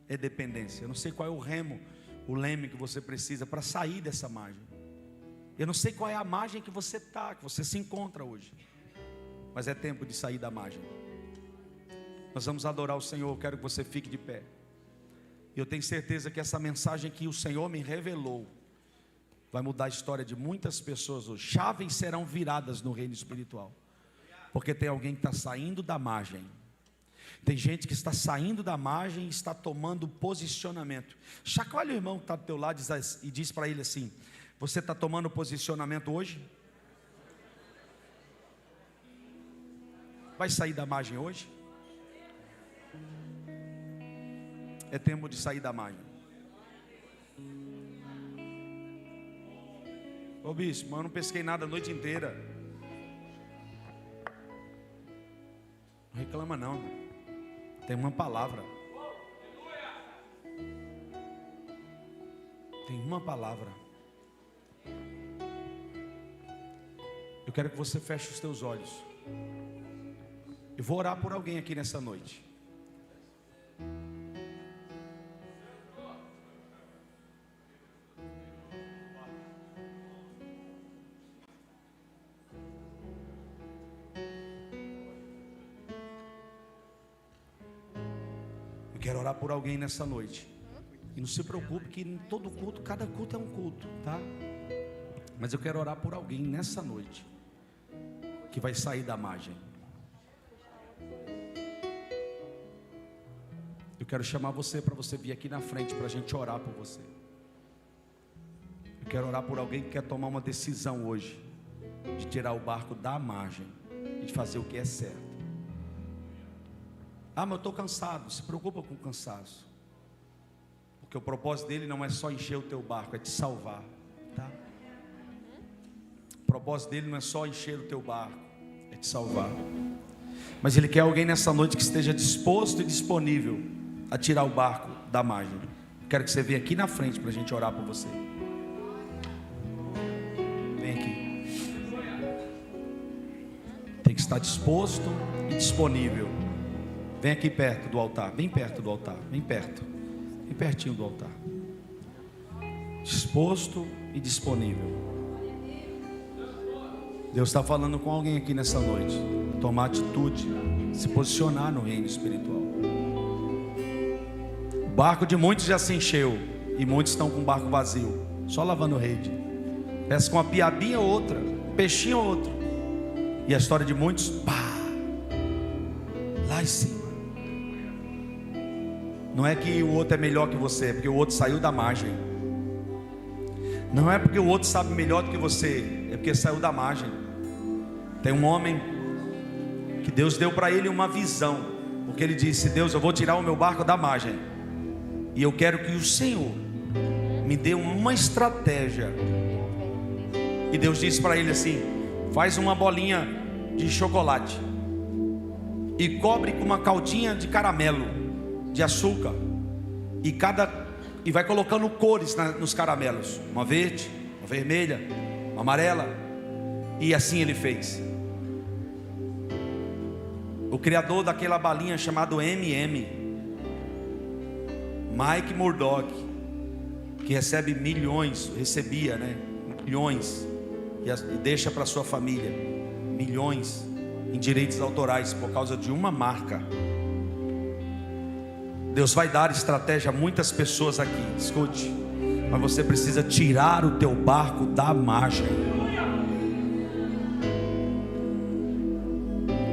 é dependência. Eu não sei qual é o remo, o leme que você precisa para sair dessa margem. Eu não sei qual é a margem que você está, que você se encontra hoje, mas é tempo de sair da margem. Nós vamos adorar o Senhor. Eu quero que você fique de pé. E eu tenho certeza que essa mensagem que o Senhor me revelou vai mudar a história de muitas pessoas hoje. Chaves serão viradas no reino espiritual, porque tem alguém que está saindo da margem. Tem gente que está saindo da margem e está tomando posicionamento. Chacoalha o irmão que está do teu lado e diz para ele assim: você está tomando posicionamento hoje? Vai sair da margem hoje? É tempo de sair da margem. Ô bispo, mas eu não pesquei nada a noite inteira. Não reclama não, irmão. Tem uma palavra. Tem uma palavra. Eu quero que você feche os teus olhos. Eu vou orar por alguém aqui nessa noite. Eu quero orar por alguém nessa noite. E não se preocupe que em todo culto, cada culto é um culto, tá? Mas eu quero orar por alguém nessa noite que vai sair da margem. Eu quero chamar você para você vir aqui na frente para a gente orar por você. Eu quero orar por alguém que quer tomar uma decisão hoje de tirar o barco da margem e de fazer o que é certo. Ah, mas eu estou cansado. Não se preocupa com o cansaço, porque o propósito dele não é só encher o teu barco, é te salvar, tá? O propósito dele não é só encher o teu barco, é te salvar. Mas Ele quer alguém nessa noite que esteja disposto e disponível a tirar o barco da margem. Quero que você venha aqui na frente para a gente orar por você. Vem aqui. Tem que estar disposto e disponível. Vem aqui perto do altar. Bem perto do altar. Bem perto. Bem pertinho do altar. Disposto e disponível. Deus está falando com alguém aqui nessa noite. Tomar atitude, se posicionar no reino espiritual. O barco de muitos já se encheu e muitos estão com o barco vazio, só lavando rede. Pesca com uma piabinha ou outra, um peixinho ou outro. E a história de muitos, pá, lá em cima. Não é que o outro é melhor que você, é porque o outro saiu da margem. Não é porque o outro sabe melhor do que você, é porque saiu da margem. Tem um homem que Deus deu para ele uma visão, porque ele disse: Deus, eu vou tirar o meu barco da margem, e eu quero que o Senhor me dê uma estratégia. E Deus disse para ele assim: faz uma bolinha de chocolate e cobre com uma caldinha de caramelo, de açúcar, e vai colocando cores nos caramelos, uma verde, uma vermelha, uma amarela. E assim ele fez. O criador daquela balinha chamado M&M, Mike Murdock, que recebe milhões, recebia, né, milhões, e deixa para sua família milhões em direitos autorais por causa de uma marca. Deus vai dar estratégia a muitas pessoas aqui, escute, mas você precisa tirar o teu barco da margem.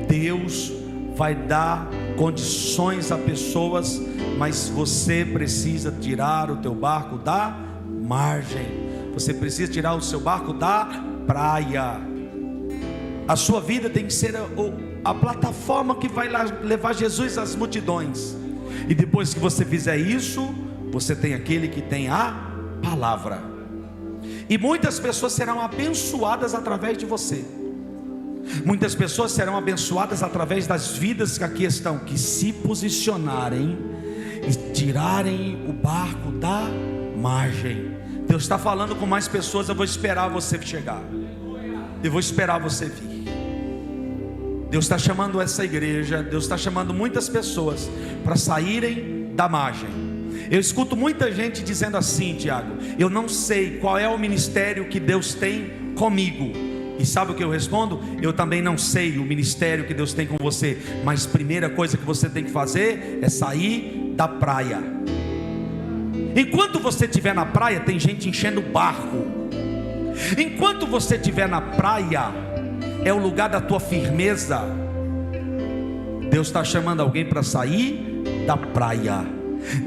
Deus vai dar condições a pessoas, mas você precisa tirar o teu barco da margem. Você precisa tirar o seu barco da praia. A sua vida tem que ser a plataforma que vai levar Jesus às multidões. E depois que você fizer isso, você tem aquele que tem a palavra. E muitas pessoas serão abençoadas através de você. Muitas pessoas serão abençoadas através das vidas que aqui estão, que se posicionarem e tirarem o barco da margem. Deus está falando com mais pessoas. Eu vou esperar você chegar, eu vou esperar você vir. Deus está chamando essa igreja, Deus está chamando muitas pessoas para saírem da margem. Eu escuto muita gente dizendo assim: Tiago, eu não sei qual é o ministério que Deus tem comigo. E sabe o que eu respondo? Eu também não sei o ministério que Deus tem com você. Mas a primeira coisa que você tem que fazer é sair da praia. Enquanto você estiver na praia, tem gente enchendo o barco. Enquanto você estiver na praia, é o lugar da tua firmeza. Deus está chamando alguém para sair da praia.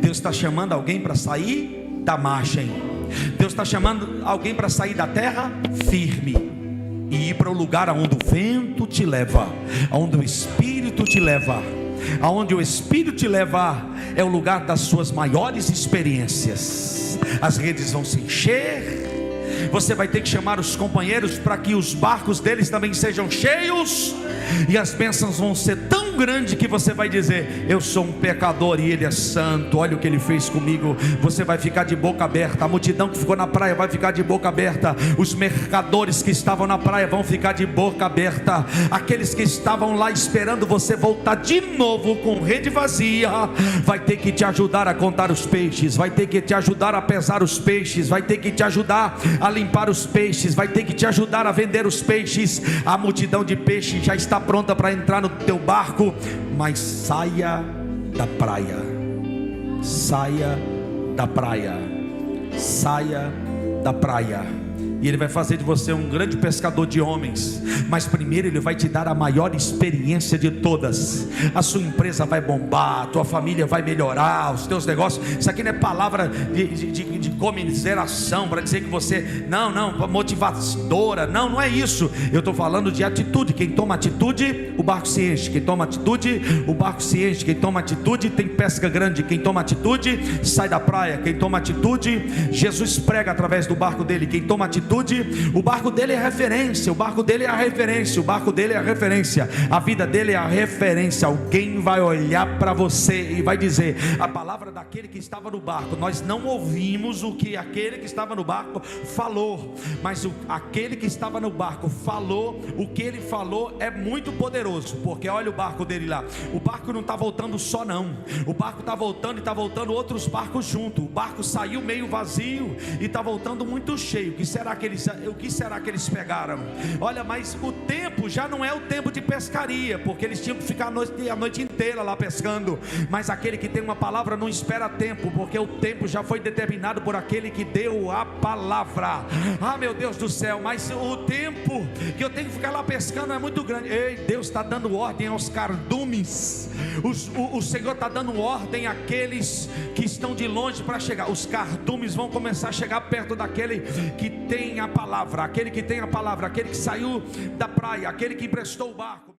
Deus está chamando alguém para sair da margem. Deus está chamando alguém para sair da terra firme e ir para o lugar aonde o vento te leva, aonde o Espírito te leva. Aonde o Espírito te levar é o lugar das suas maiores experiências. As redes vão se encher. Você vai ter que chamar os companheiros para que os barcos deles também sejam cheios. E as bênçãos vão ser tão grandes que você vai dizer: eu sou um pecador e Ele é santo, olha o que Ele fez comigo. Você vai ficar de boca aberta. A multidão que ficou na praia vai ficar de boca aberta. Os mercadores que estavam na praia vão ficar de boca aberta. Aqueles que estavam lá esperando você voltar de novo com rede vazia, vai ter que te ajudar a contar os peixes, vai ter que te ajudar a pesar os peixes, vai ter que te ajudar a limpar os peixes, vai ter que te ajudar a vender os peixes. A multidão de peixes já está pronta para entrar no teu barco, mas saia da praia. Saia da praia. Saia da praia. E Ele vai fazer de você um grande pescador de homens. Mas primeiro Ele vai te dar a maior experiência de todas. A sua empresa vai bombar, a tua família vai melhorar, os teus negócios. Isso aqui não é palavra de comiseração para dizer que você, não, motivadora. Não é isso. Eu estou falando de atitude. Quem toma atitude, o barco se enche. Quem toma atitude, o barco se enche. Quem toma atitude, tem pesca grande. Quem toma atitude, sai da praia. Quem toma atitude, Jesus prega através do barco dele. Quem toma atitude, atitude. O barco dele é referência, o barco dele é a referência, o barco dele é a referência, a vida dele é a referência. Alguém vai olhar para você e vai dizer: a palavra daquele que estava no barco, nós não ouvimos o que aquele que estava no barco falou, mas aquele que estava no barco falou, o que ele falou é muito poderoso, porque olha o barco dele lá, o barco não está voltando só não, o barco está voltando e está voltando outros barcos junto. O barco saiu meio vazio e está voltando muito cheio. O que será que eles pegaram? Olha, mas o tempo já não é o tempo de pescaria, porque eles tinham que ficar a noite inteira lá pescando, mas aquele que tem uma palavra não espera tempo, porque o tempo já foi determinado por aquele que deu a palavra. Ah, meu Deus do céu, mas o tempo que eu tenho que ficar lá pescando é muito grande. Ei, Deus está dando ordem aos cardumes, o Senhor está dando ordem àqueles que estão de longe para chegar. Os cardumes vão começar a chegar perto daquele que tem a palavra, aquele que tem a palavra, aquele que saiu da praia, aquele que emprestou o barco.